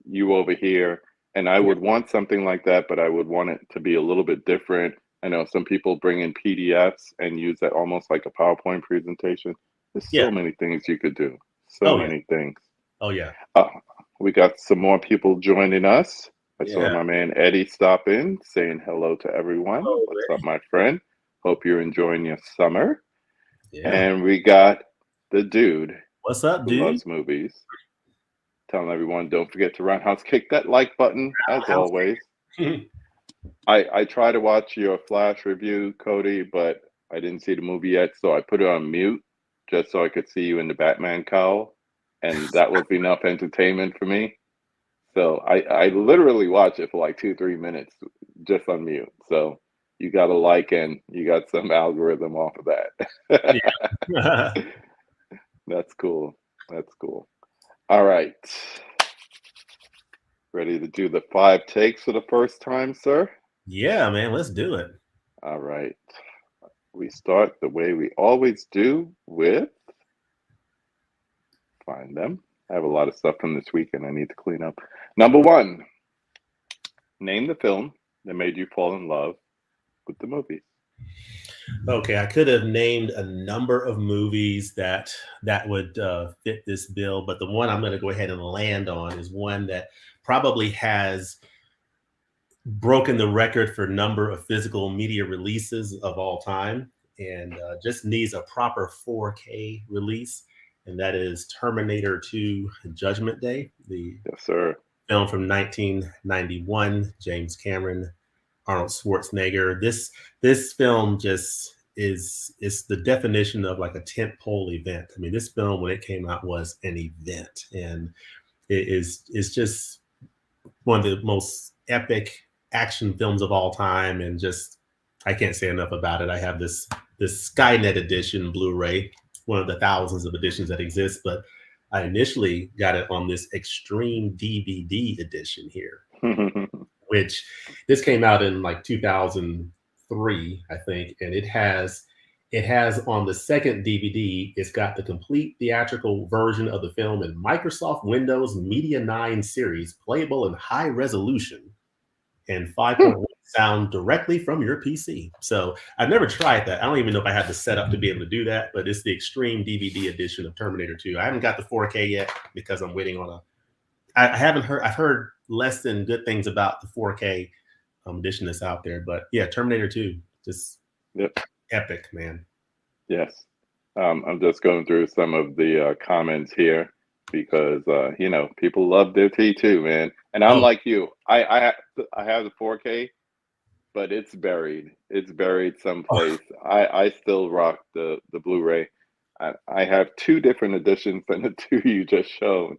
you over here. And I Yeah. would want something like that, but I would want it to be a little bit different. I know some people bring in PDFs and use that almost like a PowerPoint presentation. There's Yeah. so many things you could do. So Oh yeah. many things. Oh yeah. Uh, we got some more people joining us. I saw Yeah. my man Eddie stop in saying hello to everyone. Oh, What's up, my friend? Hope you're enjoying your summer. yeah. And we got the dude What's up, who dude? loves movies. Telling everyone, don't forget to roundhouse kick that like button, as House. always. I try to watch your Flash review, Cody, but I didn't see the movie yet, so I put it on mute just so I could see you in the Batman cowl, and that was enough entertainment for me. So I literally watched it for like 2-3 minutes just on mute. So you got a like and you got some algorithm off of that. Yeah. That's cool. That's cool. All right. Ready to do the 5 takes for the first time, sir? Yeah, man. Let's do it. All right. We start the way we always do with find them. I have a lot of stuff from this weekend I need to clean up. Number one, name the film that made you fall in love with the movie. Okay, I could have named a number of movies that would fit this bill, but the one I'm going to go ahead and land on is one that probably has broken the record for number of physical media releases of all time, and just needs a proper 4K release, and that is Terminator 2: Judgment Day, the Yes, sir. film from 1991, James Cameron, Arnold Schwarzenegger. This film just is the definition of like a tentpole event. I mean, this film when it came out was an event, and it's just one of the most epic action films of all time. And just I can't say enough about it. I have this Skynet edition Blu-ray, one of the thousands of editions that exist, but I initially got it on this Extreme DVD edition here, which this came out in like 2003, I think, and it has on the second DVD, it's got the complete theatrical version of the film in Microsoft Windows Media 9 series, playable in high resolution and 5.1 sound directly from your PC. So I've never tried that. I don't even know if I have the setup to be able to do that, but it's the Extreme DVD edition of Terminator 2. I haven't got the 4K yet because I'm waiting on I've heard less than good things about the 4K edition that's out there, but yeah, Terminator 2, just Yep. epic, man. Yes. I'm just going through some of the comments here because people love their T2, man. And I'm Oh, like you. I have the 4K, but it's buried. It's buried someplace. I still rock the Blu-ray. I have 2 different editions than the 2 you just showed.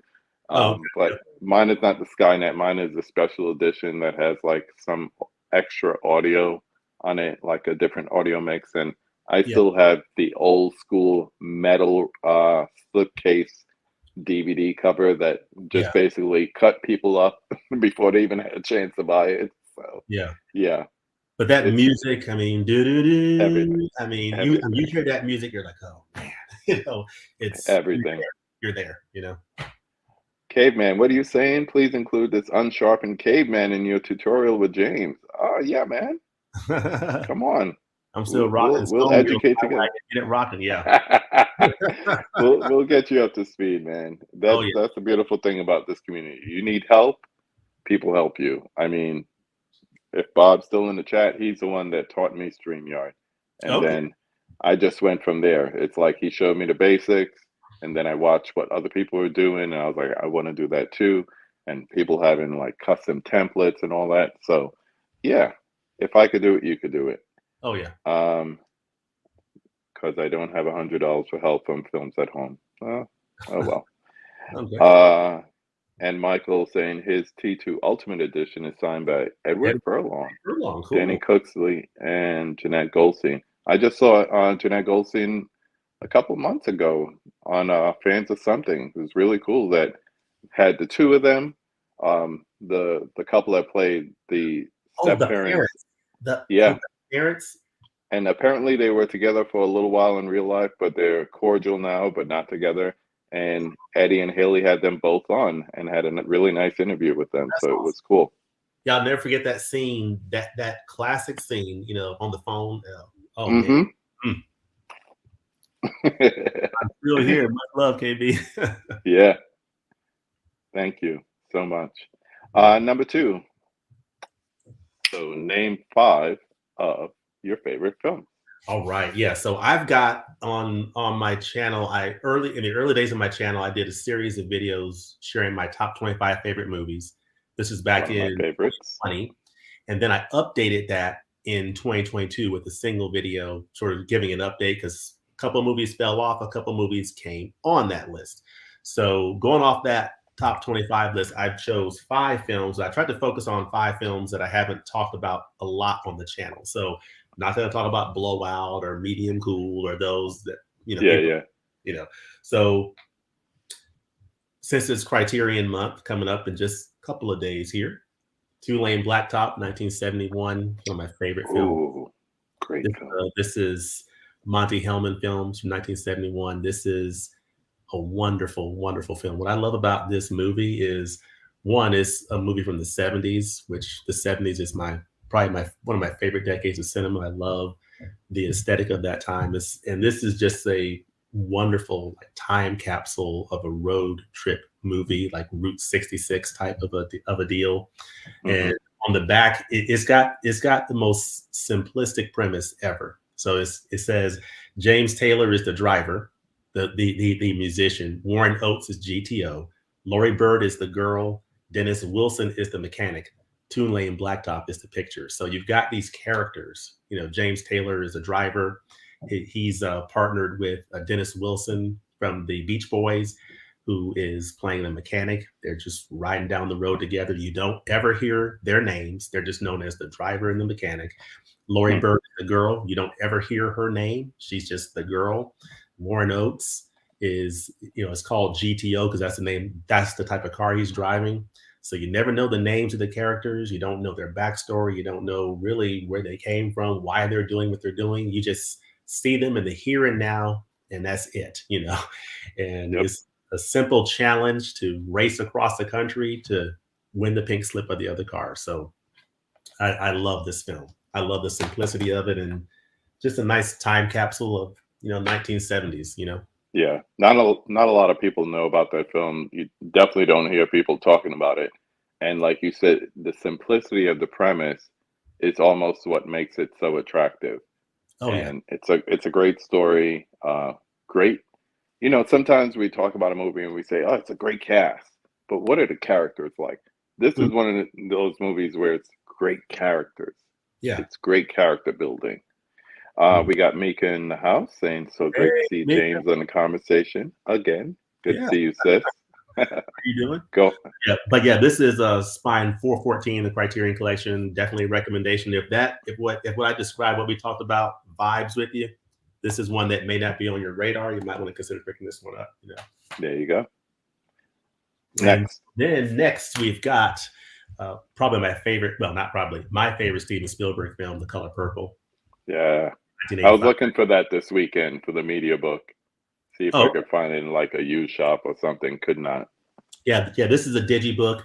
oh, But mine is not the Skynet. Mine is a special edition that has like some extra audio on it, like a different audio mix. And I yeah, still have the old school metal slipcase DVD cover that just yeah, basically cut people up before they even had a chance to buy it. So yeah. yeah, But that it's music, I mean, doo-doo-doo. everything, I mean, you everything, hear that music, you're like, oh man, it's everything. you're there, you know. Caveman, what are you saying? Please include this unsharpened caveman in your tutorial with James. Oh yeah, man. Come on. I'm still rocking We'll Stone Wheel. educate together. Get it rocking, yeah. We'll get you up to speed, man. Oh yeah. That's the beautiful thing about this community. You need help, people help you. I mean, if Bob's still in the chat, he's the one that taught me StreamYard. And Okay. then I just went from there. It's like he showed me the basics, and then I watched what other people were doing, and I was like, I want to do that too. And people having like custom templates and all that. So yeah, if I could do it, you could do it. Oh yeah. Because I don't have $100 for help from films at home. Oh well. Okay. And Michael saying his T2 Ultimate Edition is signed by Edward Furlong, Cool. Danny Cooksley, and Jeanette Goldstein. I just saw Jeanette Goldstein a couple months ago on Fans of Something. It was really cool that had the two of them, the couple that played the step parents. The parents. And apparently they were together for a little while in real life, but they're cordial now, but not together. And Eddie and Haley had them both on and had a really nice interview with them. That's so awesome. It was cool. Yeah, I'll never forget that scene, that classic scene, on the phone. Oh Mm-hmm. man. I'm still here. Much love, KB. Yeah. Thank you so much. Number 2. So name 5 of your favorite film. All right. Yeah. So I've got on my channel, in the early days of my channel, I did a series of videos sharing my top 25 favorite movies. This is back in 2020. And then I updated that in 2022 with a single video, sort of giving an update because a couple of movies fell off, a couple of movies came on that list. So going off that top 25 list, I chose 5 films. I tried to focus on 5 films that I haven't talked about a lot on the channel. So not going to talk about Blowout or Medium Cool or those that, So since it's Criterion Month coming up in just a couple of days here, Two Lane Blacktop, 1971, one of my favorite films. Ooh, great film. This is Monte Hellman films from 1971. This is a wonderful, wonderful film. What I love about this movie is, one, it's a movie from the 70s, which the 70s is probably one of my favorite decades of cinema. I love the aesthetic of that time. And this is just a wonderful time capsule of a road trip movie, like Route 66 type of a deal. Mm-hmm. And on the back, it's got the most simplistic premise ever. So it says James Taylor is the driver, the musician. Warren Oates is GTO. Laurie Bird is the girl. Dennis Wilson is the mechanic. Two Lane Blacktop is the picture. So you've got these characters. James Taylor is a driver. He's partnered with Dennis Wilson from the Beach Boys, who is playing the mechanic. They're just riding down the road together. You don't ever hear their names. They're just known as the driver and the mechanic. Laurie Bird is the girl. You don't ever hear her name. She's just the girl. Warren Oates is, it's called GTO because that's the name. That's the type of car he's driving. So you never know the names of the characters. You don't know their backstory. You don't know really where they came from, why they're doing what they're doing. You just see them in the here and now, and that's it, And it's a simple challenge to race across the country to win the pink slip of the other car. So I love this film. I love the simplicity of it and just a nice time capsule of, 1970s, Yeah, not a lot of people know about that film. You definitely don't hear people talking about it. And like you said, the simplicity of the premise is almost what makes it so attractive. Oh, and it's a great story. Great. Sometimes we talk about a movie and we say, oh, it's a great cast. But what are the characters like? This is one of those movies where it's great characters. Yeah. It's great character building. We got Mika in the house saying, so great to see Mika. James on the conversation again. Good to see you, sis. How you doing? Go. Yeah, but this is Spine 414, the Criterion Collection. Definitely a recommendation. If what I described, what we talked about, vibes with you, this is one that may not be on your radar. You might want to consider picking this one up. There you go. Next we've got probably my favorite. Well, not probably my favorite Steven Spielberg film, The Color Purple. Yeah. I was looking for that this weekend for the media book. See if I could find it in like a used shop or something. Could not. Yeah. This is a digibook.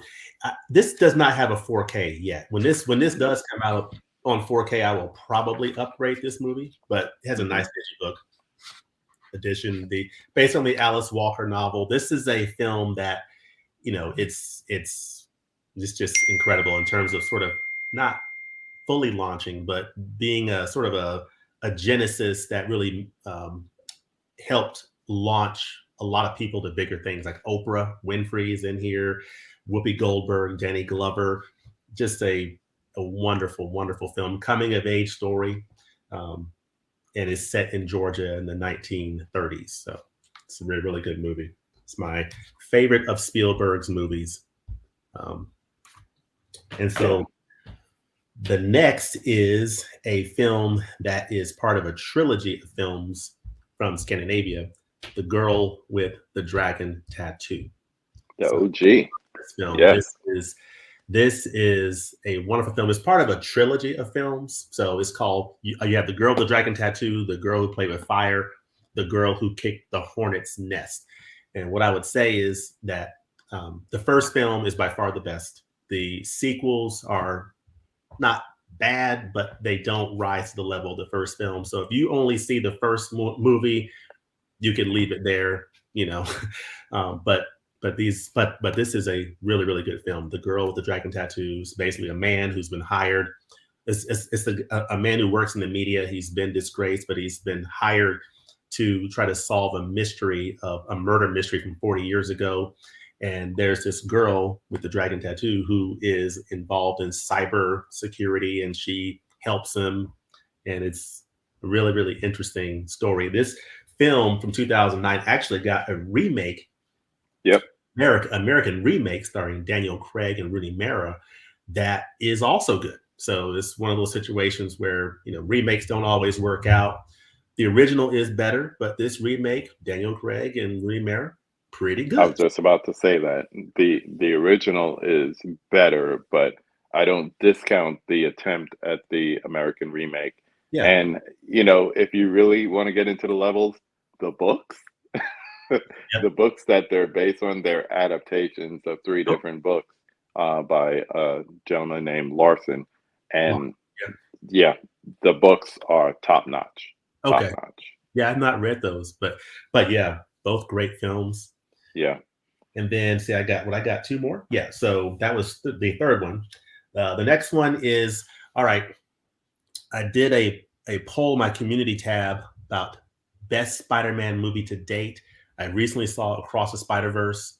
This does not have a 4K yet. When this does come out, on 4K, I will probably upgrade this movie, but it has a nice digibook edition. Based on the Alice Walker novel, this is a film that, it's just incredible in terms of sort of not fully launching, but being a sort of a genesis that really helped launch a lot of people to bigger things, like Oprah Winfrey is in here, Whoopi Goldberg, Danny Glover. Just a wonderful, wonderful film, coming of age story, and is set in Georgia in the 1930s. So it's a really, really good movie. It's my favorite of Spielberg's movies. And so the next is a film that is part of a trilogy of films from Scandinavia, The Girl with the Dragon Tattoo. The OG. This film. Yes. This is a wonderful film. It's part of a trilogy of films. So it's called, you have The Girl with the Dragon Tattoo, The Girl Who Played with Fire, The Girl Who Kicked the Hornet's Nest. And what I would say is that the first film is by far the best. The sequels are not bad, but they don't rise to the level of the first film. So if you only see the first movie, you can leave it there, but this is a really, really good film. The Girl with the Dragon Tattoos, basically a man who's been hired. It's a man who works in the media. He's been disgraced, but he's been hired to try to solve a murder mystery from 40 years ago. And there's this girl with the dragon tattoo who is involved in cyber security, and she helps him. And it's a really, really interesting story. This film from 2009 actually got a remake. Yep. American remake starring Daniel Craig and Rooney Mara that is also good. So it's one of those situations where, remakes don't always work out. The original is better, but this remake, Daniel Craig and Rooney Mara, pretty good. I was just about to say that the original is better, but I don't discount the attempt at the American remake. Yeah. And if you really want to get into the levels, the books, the books that they're based on, they're adaptations of three different books by a gentleman named Larson, and the books are top notch. Okay. Top notch. Yeah, I've not read those, but yeah, both great films. Yeah. And then I got two more. Yeah. So that was the third one. The next one is, all right, I did a poll, my community tab, about best Spider-Man movie to date. I recently saw Across the Spider-Verse.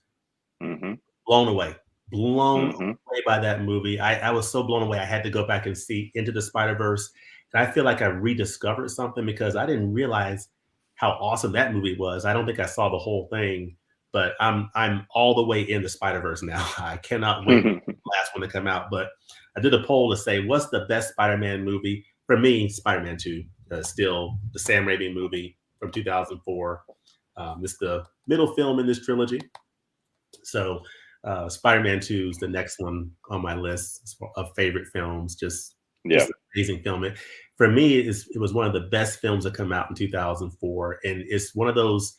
Mm-hmm. Blown away by that movie. I was so blown away. I had to go back and see Into the Spider-Verse. And I feel like I rediscovered something because I didn't realize how awesome that movie was. I don't think I saw the whole thing. But I'm all the way in the Spider-Verse now. I cannot wait for the last one to come out. But I did a poll to say, what's the best Spider-Man movie? For me, Spider-Man 2, still the Sam Raimi movie from 2004. It's the middle film in this trilogy. So Spider-Man 2 is the next one on my list of favorite films. Just an amazing film. For me, it was one of the best films that come out in 2004. And it's one of those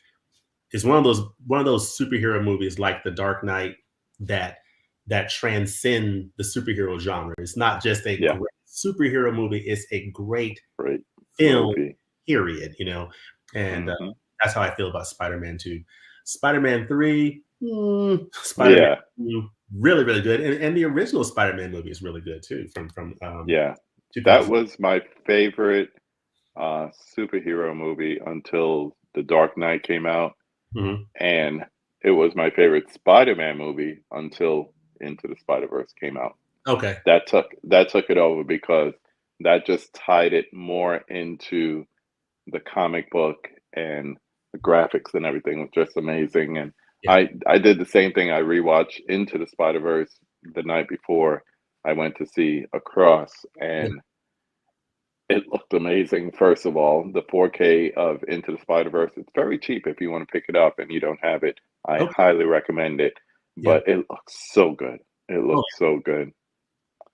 superhero movies like The Dark Knight that transcend the superhero genre. It's not just a great superhero movie; it's a great film. Movie. Period. And that's how I feel about Spider-Man 2. Spider-Man 3, Spider-Man 2, really, really good, and the original Spider-Man movie is really good too. From that was my favorite superhero movie until The Dark Knight came out. Mm-hmm. And it was my favorite Spider-Man movie until Into the Spider-Verse came out. Okay. That took it over because that just tied it more into the comic book, and the graphics and everything was just amazing. And I did the same thing. I rewatched Into the Spider-Verse the night before I went to see Across, and it looked amazing. First of all, the 4K of Into the Spider-Verse, it's very cheap if you want to pick it up and you don't have it. I highly recommend it, but it looks so good. It looks so good.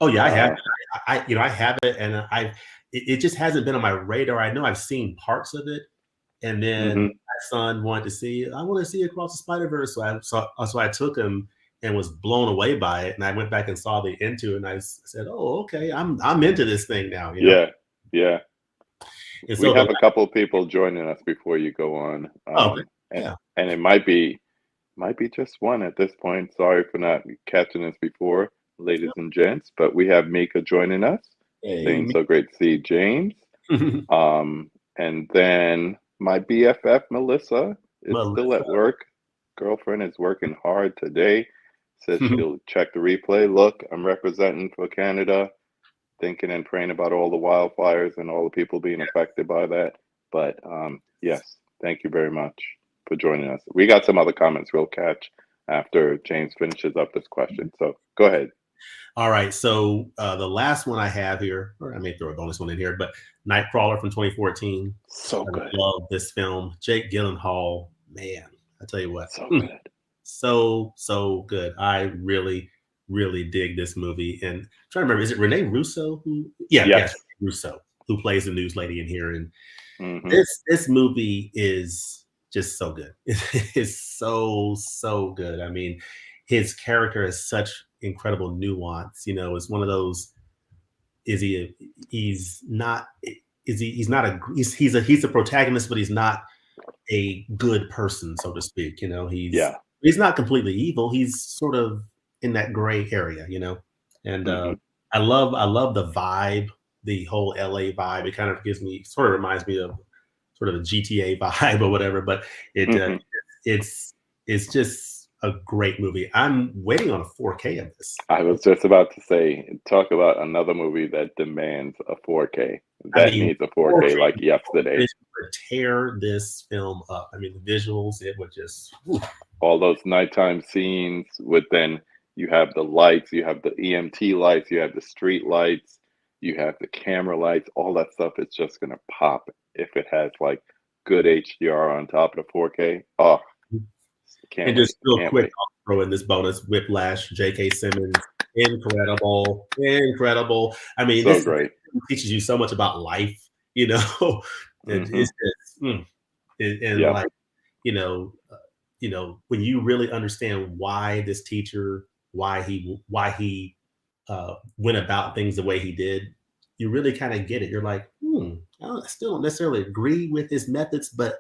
Oh yeah, I have it. I have it, and it just hasn't been on my radar. I know I've seen parts of it, and then my son wanted to see. I want to see Across the Spider-Verse, so I took him, and was blown away by it. And I went back and saw the Into, and I said, "Oh, okay, I'm into this thing now." You know. Yeah, yeah. And We so have a couple of people joining us before you go on, okay, and yeah, and it might be just one at this point. Sorry for not catching us before, ladies and gents, but we have Mika joining us, hey, saying so great to see James. And then my BFF Melissa is still Melissa. at work. Girlfriend is working hard today. Says she'll check the replay. Look, I'm representing for Canada, thinking and praying about all the wildfires and all the people being affected by that. But yes, thank you very much for joining us. We got some other comments we'll catch after James finishes up this question. So go ahead. All right, so the last one I have here, or I may throw a bonus one in here, but Nightcrawler from 2014. So I good. love this film. Jake Gyllenhaal, man, I tell you what, So good. so good. I really, really dig this movie. And I'm trying to remember, is it Renee Russo who? Yeah, yes, Yes. Russo, who plays the news lady in here. And hmm this movie is just so good. It's so good. I mean, his character has such incredible nuance. You know, it's one of those. Is he? He's not. Is he? He's not a. He's a protagonist, but he's not a good person, so to speak. You know, Yeah. he's not completely evil. He's sort of in that gray area. You know, and hmm I love the vibe, the whole LA vibe. It kind of sort of reminds me of sort of a GTA vibe or whatever. But it hmm it's just a great movie. I'm waiting on a 4K of this. I was just about to say, talk about another movie that demands a 4K. I That mean, needs a 4K like yesterday. would tear this film up. I mean, the visuals, it would just. Whew. All those nighttime scenes with then you have the lights, you have the EMT lights, you have the street lights, you have the camera lights, all that stuff is just gonna pop if it has like good HDR on top of the 4K. Oh, can't And wait. just real Can't quick, wait. I'll throw in this bonus: Whiplash, J.K. Simmons, incredible. I mean, So this great. teaches you so much about life. You know, and hmm it's just, and Yeah. like, when you really understand why this teacher, why he went about things the way he did, you really kind of get it. You're like, I still don't necessarily agree with his methods, but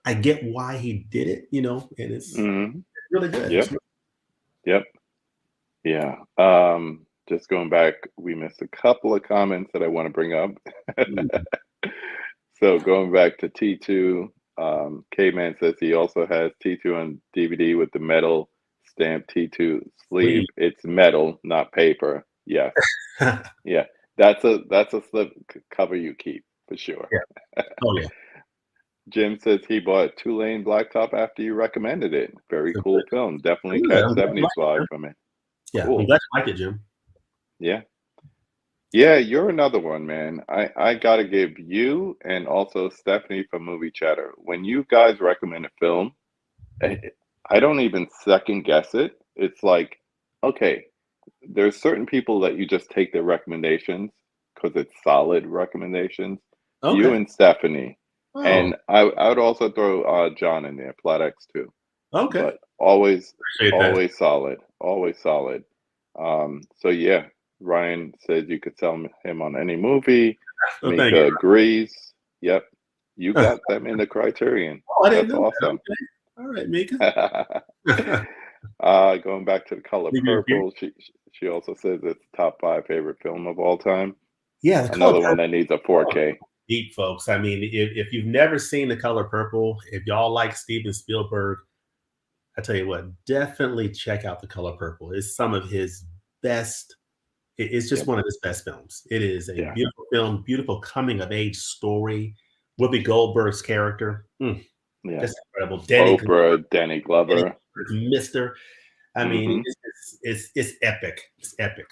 I get why he did it. And it's hmm really good. Yep. Yep. Yeah. Just going back, we missed a couple of comments that I want to bring up. So going back to T2, K-Man says he also has T2 on DVD with the metal stamped T2 sleeve. Sweet. It's metal, not paper. Yeah, yeah. That's a slip cover you keep for sure. Yeah. Oh yeah. Jim says he bought Two-Lane Blacktop after you recommended it. Very So cool good. film. Definitely Yeah, catch I'm glad you 70s like it, vibe man. from it. Yeah, I'm Cool. glad you like it, Jim. Yeah. Yeah, you're another one, man. I gotta give you and also Stephanie from Movie Chatter. When you guys recommend a film, I, I don't even second guess it. It's like, okay, there's certain people that you just take their recommendations because it's solid recommendations. You Okay. and Stephanie, Oh, and I would also throw John in there, Flat X too. okay. But always, Appreciate that. always solid, always solid. So yeah, Ryan says you could tell him on any movie. Oh, thank Mika agrees. Yep, you you. got them in the Criterion. Oh, I didn't That's know that. awesome. Okay. All right, Mika. Going back to The Color Leave you here. Purple, she also says it's top 5 favorite film of all time. Yeah, The Color Another one Purple. that needs a 4K. Deep, folks. I mean, if you've never seen The Color Purple, if y'all like Steven Spielberg, I tell you what, definitely check out The Color Purple. It's some of his best. It's just Yep. one of his best films. It is a Yeah. beautiful film, beautiful coming of age story. Whoopi Goldberg's character, Yeah. just incredible. Oprah, Danny Glover. Mister. I mean, Mhm. it's epic. It's epic.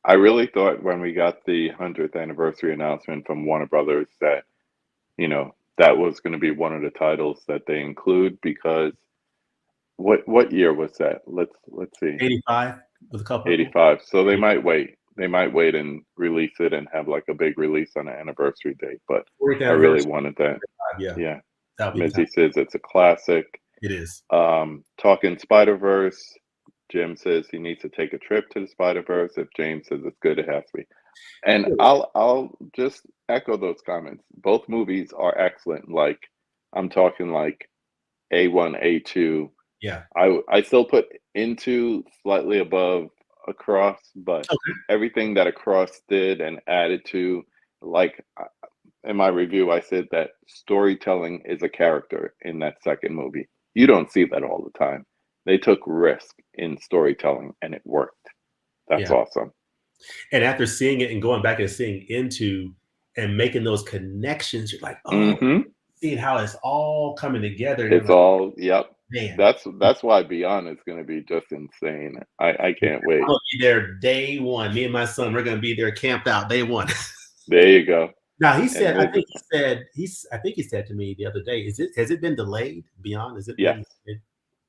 I really thought when we got the 100th anniversary announcement from Warner Brothers that, that was going to be one of the titles that they include because what year was that? Let's see. 85 with a couple. 85. So they might wait. They might wait and release it and have like a big release on the anniversary date. But 40th I really anniversary. wanted that. Yeah, Yeah. that would be the Mizzy time. says it's a classic. It is. Talking Spider-Verse. Jim says he needs to take a trip to the Spider-Verse. If James says it's good, it has to be. And I'll just echo those comments. Both movies are excellent. Like I'm talking like A1, A2. Yeah. I still put Into slightly above Across, but Okay. everything that Across did and added to, like in my review, I said that storytelling is a character in that second movie. You don't see that all the time. They took risk in storytelling and it worked. That's Yeah. awesome. And after seeing it and going back and seeing Into and making those connections, you're like, oh, seeing how it's all coming together. It's all, yep. Man, that's why Beyond is going to be just insane. I can't wait. I'll be there day one. Me and my son, we're going to be there camped out day one. There you go. Now he said, I think he said to me the other day, has it been delayed? Beyond? Is it? Yes.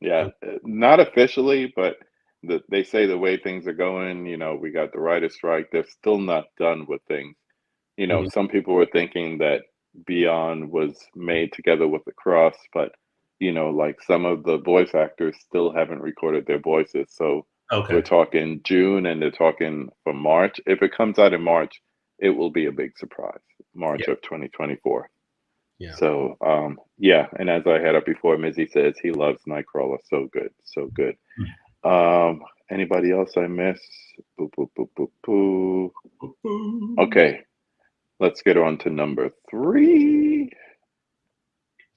Yeah, not officially, but they say the way things are going, you know, we got the writer's strike. They're still not done with things. You know, some people were thinking that Beyond was made together with Across, but you know, like some of the voice actors still haven't recorded their voices. So we're talking June and they're talking for March. If it comes out in March, it will be a big surprise. March of 2024. Yeah. So yeah, and as I had up before, Mizzy says he loves Nightcrawler. So good, so good. Anybody else I miss? Boo, boo, boo, boo, boo. Okay, let's get on to number 3.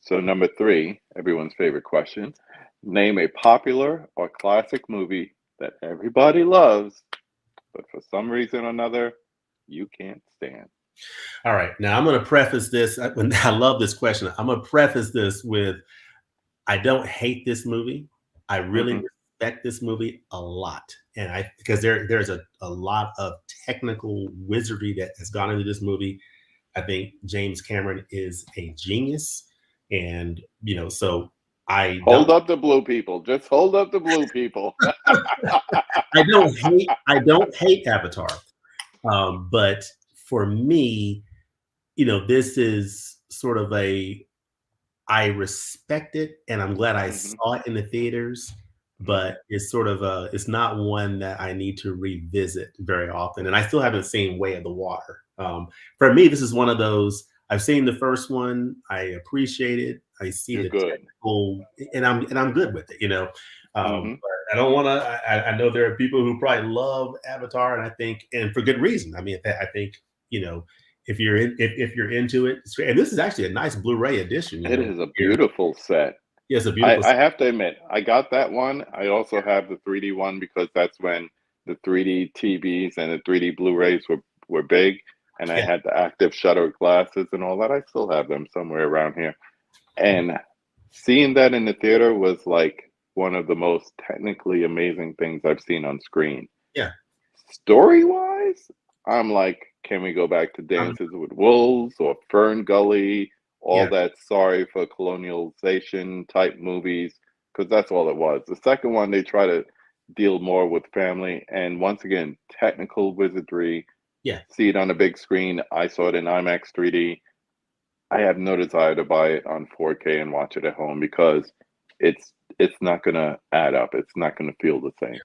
So number 3, everyone's favorite question. Name a popular or classic movie that everybody loves, but for some reason or another, you can't stand. All right. Now I'm going to preface this. I love this question. I'm going to preface this with, I don't hate this movie. I really respect this movie a lot. And because there's a lot of technical wizardry that has gone into this movie. I think James Cameron is a genius. And, you know, so hold up the blue people. Just hold up the blue people. I don't hate Avatar. But for me, you know, this is sort of I respect it and I'm glad I saw it in the theaters, but it's sort of it's not one that I need to revisit very often. And I still haven't seen Way of the Water. For me, this is one of those, I've seen the first one. I appreciate it. I see the technical, and I'm good with it, you know. But I don't want to. I know there are people who probably love Avatar, and I think, and for good reason. I mean, I think, you know, if you're into it, and this is actually a nice Blu-ray edition. It is a beautiful set. Yes, a beautiful. I have to admit, I got that one. I also have the 3D one because that's when the 3D TVs and the 3D Blu-rays were big, and I had the active shutter glasses and all that. I still have them somewhere around here. And seeing that in the theater was like one of the most technically amazing things I've seen on screen. Yeah. Story-wise, I'm like, can we go back to Dances with Wolves or Fern Gully? All that sorry for colonialization type movies, because that's all it was. The second one, they try to deal more with family. And once again, technical wizardry. Yeah. See it on a big screen. I saw it in IMAX 3D. I have no desire to buy it on 4K and watch it at home because it's not going to add up. It's not going to feel the same.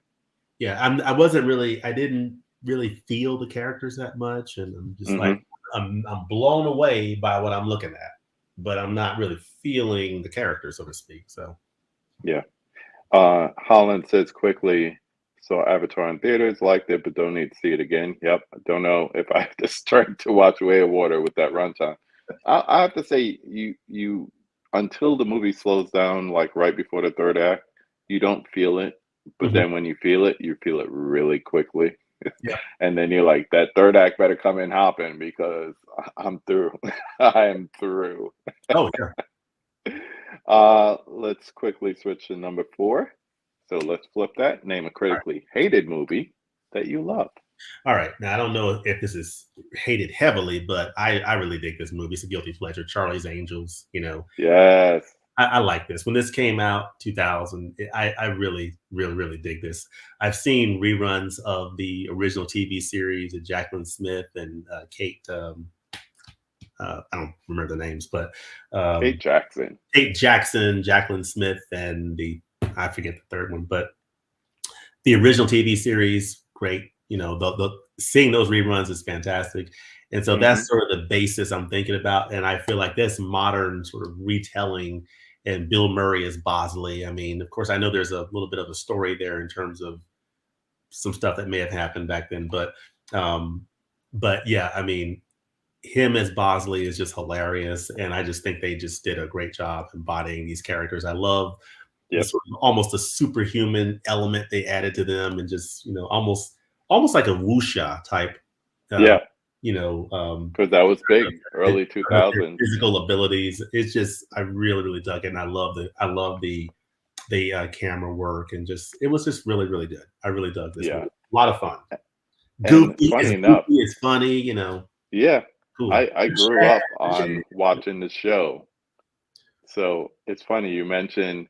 Yeah, I didn't really feel the characters that much, and I'm just like, I'm blown away by what I'm looking at, but I'm not really feeling the character, so to speak. So, yeah. Holland says quickly, saw Avatar in theaters, liked it, but don't need to see it again. Yep. I don't know if I have to start to watch Way of Water with that runtime. I have to say, you until the movie slows down, like right before the third act, you don't feel it. But then when you feel it really quickly. Yeah. And then you're like, that third act better come in hopping because I'm through. I am through. Oh, yeah. Let's quickly switch to number 4. So let's flip that. Name a critically hated movie that you love. All right. Now, I don't know if this is hated heavily, but I really dig this movie. It's a guilty pleasure. Charlie's Angels, you know. Yes. I like this. When this came out, 2000, I really, really, really dig this. I've seen reruns of the original TV series of Jaclyn Smith and Kate. I don't remember the names, but Kate Jackson, Jaclyn Smith, and I forget the third one. But the original TV series, great. You know, the seeing those reruns is fantastic. And so that's sort of the basis I'm thinking about. And I feel like this modern sort of retelling and Bill Murray as Bosley. I mean, of course, I know there's a little bit of a story there in terms of some stuff that may have happened back then. But yeah, I mean, him as Bosley is just hilarious. And I just think they just did a great job embodying these characters. I love sort of almost a superhuman element they added to them, and just, you know, almost like a wuxia type. You know, because that was big, early 2000s. Physical abilities. It's just, I really, really dug it, and I love the camera work, and just, it was just really, really good. I really dug this movie. A lot of fun. Goofy, funny enough, it's funny, you know. Yeah, cool. I grew up on watching the show, so it's funny you mentioned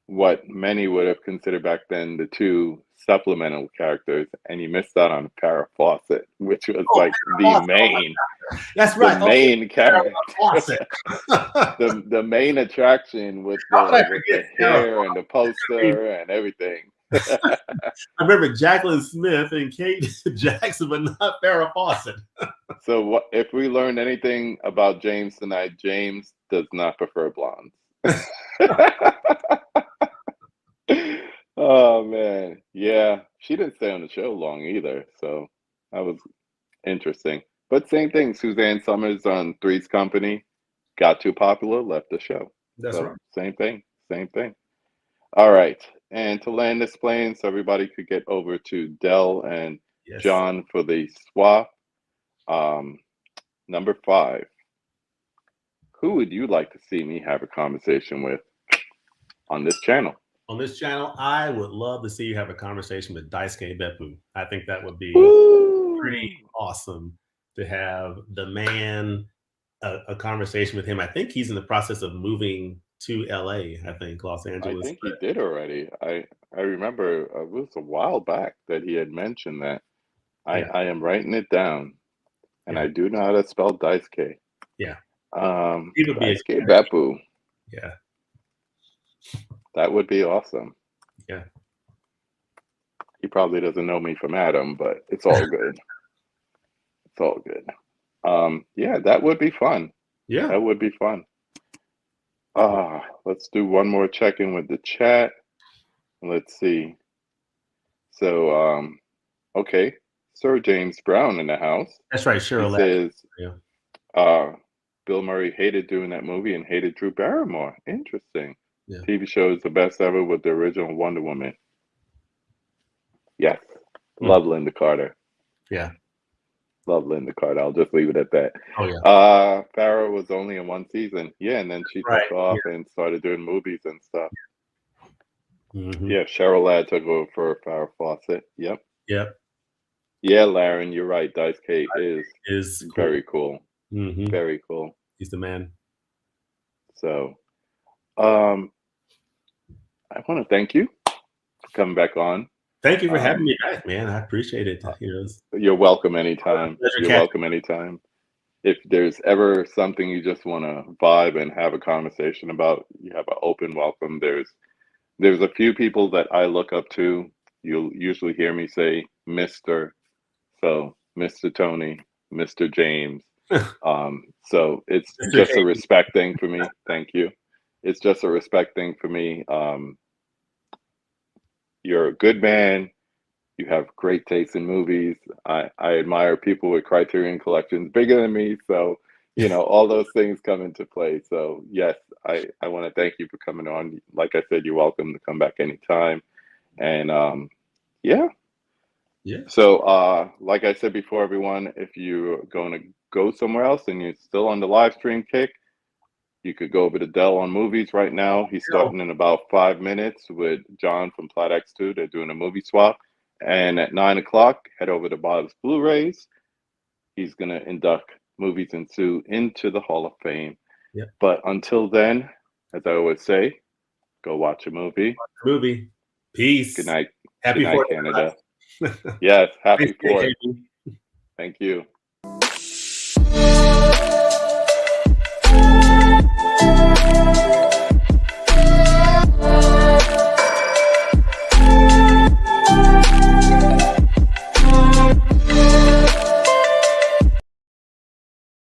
what many would have considered back then the two supplemental characters, and you missed out on Farrah Fawcett, which was like the main. That's right. The main character. the main attraction with the hair and the poster and everything. I remember Jacqueline Smith and Kate Jackson, but not Farrah Fawcett. So if we learned anything about James tonight, James does not prefer blondes. Oh man, yeah, she didn't stay on the show long either, so that was interesting. But same thing, Suzanne Summers on Three's Company got too popular, left the show. That's right. Same thing. All right, and to land this plane, so everybody could get over to Del and John for the swap. Number 5. Who would you like to see me have a conversation with on this channel? On this channel, I would love to see you have a conversation with Daisuke Beppu. I think that would be pretty awesome to have the man, a conversation with him. I think he's in the process of moving to LA, I think, Los Angeles. I think he did already. I remember it was a while back that he had mentioned that. I am writing it down, and I do know how to spell Daisuke. Yeah. He would be Daisuke Beppu. Yeah. That would be awesome. Yeah. He probably doesn't know me from Adam, but it's all good. It's all good. Yeah, that would be fun. Yeah. That would be fun. Let's do one more check-in with the chat. Let's see. So, okay. Sir James Brown in the house. That's right, Cheryl. Says, Bill Murray hated doing that movie and hated Drew Barrymore. Interesting. Yeah. TV show is the best ever with the original Wonder Woman. Yes. Love Linda Carter. Yeah. Love Linda Carter. I'll just leave it at that. Oh, yeah. Farrah was only in one season. Yeah, and then she took off and started doing movies and stuff. Yeah, Cheryl Ladd took over for Farrah Fawcett. Yep. Yeah, Laren, you're right. Daisuke is cool. Very cool. Very cool. He's the man. So, I want to thank you for coming back on. Thank you for having me back, man. I appreciate it. You're welcome anytime. You're welcome anytime. If there's ever something you just want to vibe and have a conversation about, you have an open welcome. There's a few people that I look up to. You'll usually hear me say Mr. So Mr. Tony, Mr. James. So it's just a respect thing for me. Thank you. It's just a respect thing for me. You're a good man. You have great taste in movies. I admire people with Criterion collections bigger than me. So, you know, all those things come into play. So yes, I want to thank you for coming on. Like I said, you're welcome to come back anytime. And yeah. So like I said before, everyone, if you're going to go somewhere else and you're still on the live stream kick, you could go over to Del on Movies right now. He's starting in about 5 minutes with John from Plat X2. They're doing a movie swap. And at 9 o'clock, head over to Bob's Blu-rays. He's going to induct Movies Ensue into the Hall of Fame. Yep. But until then, as I always say, go watch a movie. Peace. Good night. Happy Good night, Canada. Yes, happy 4th. Thank you.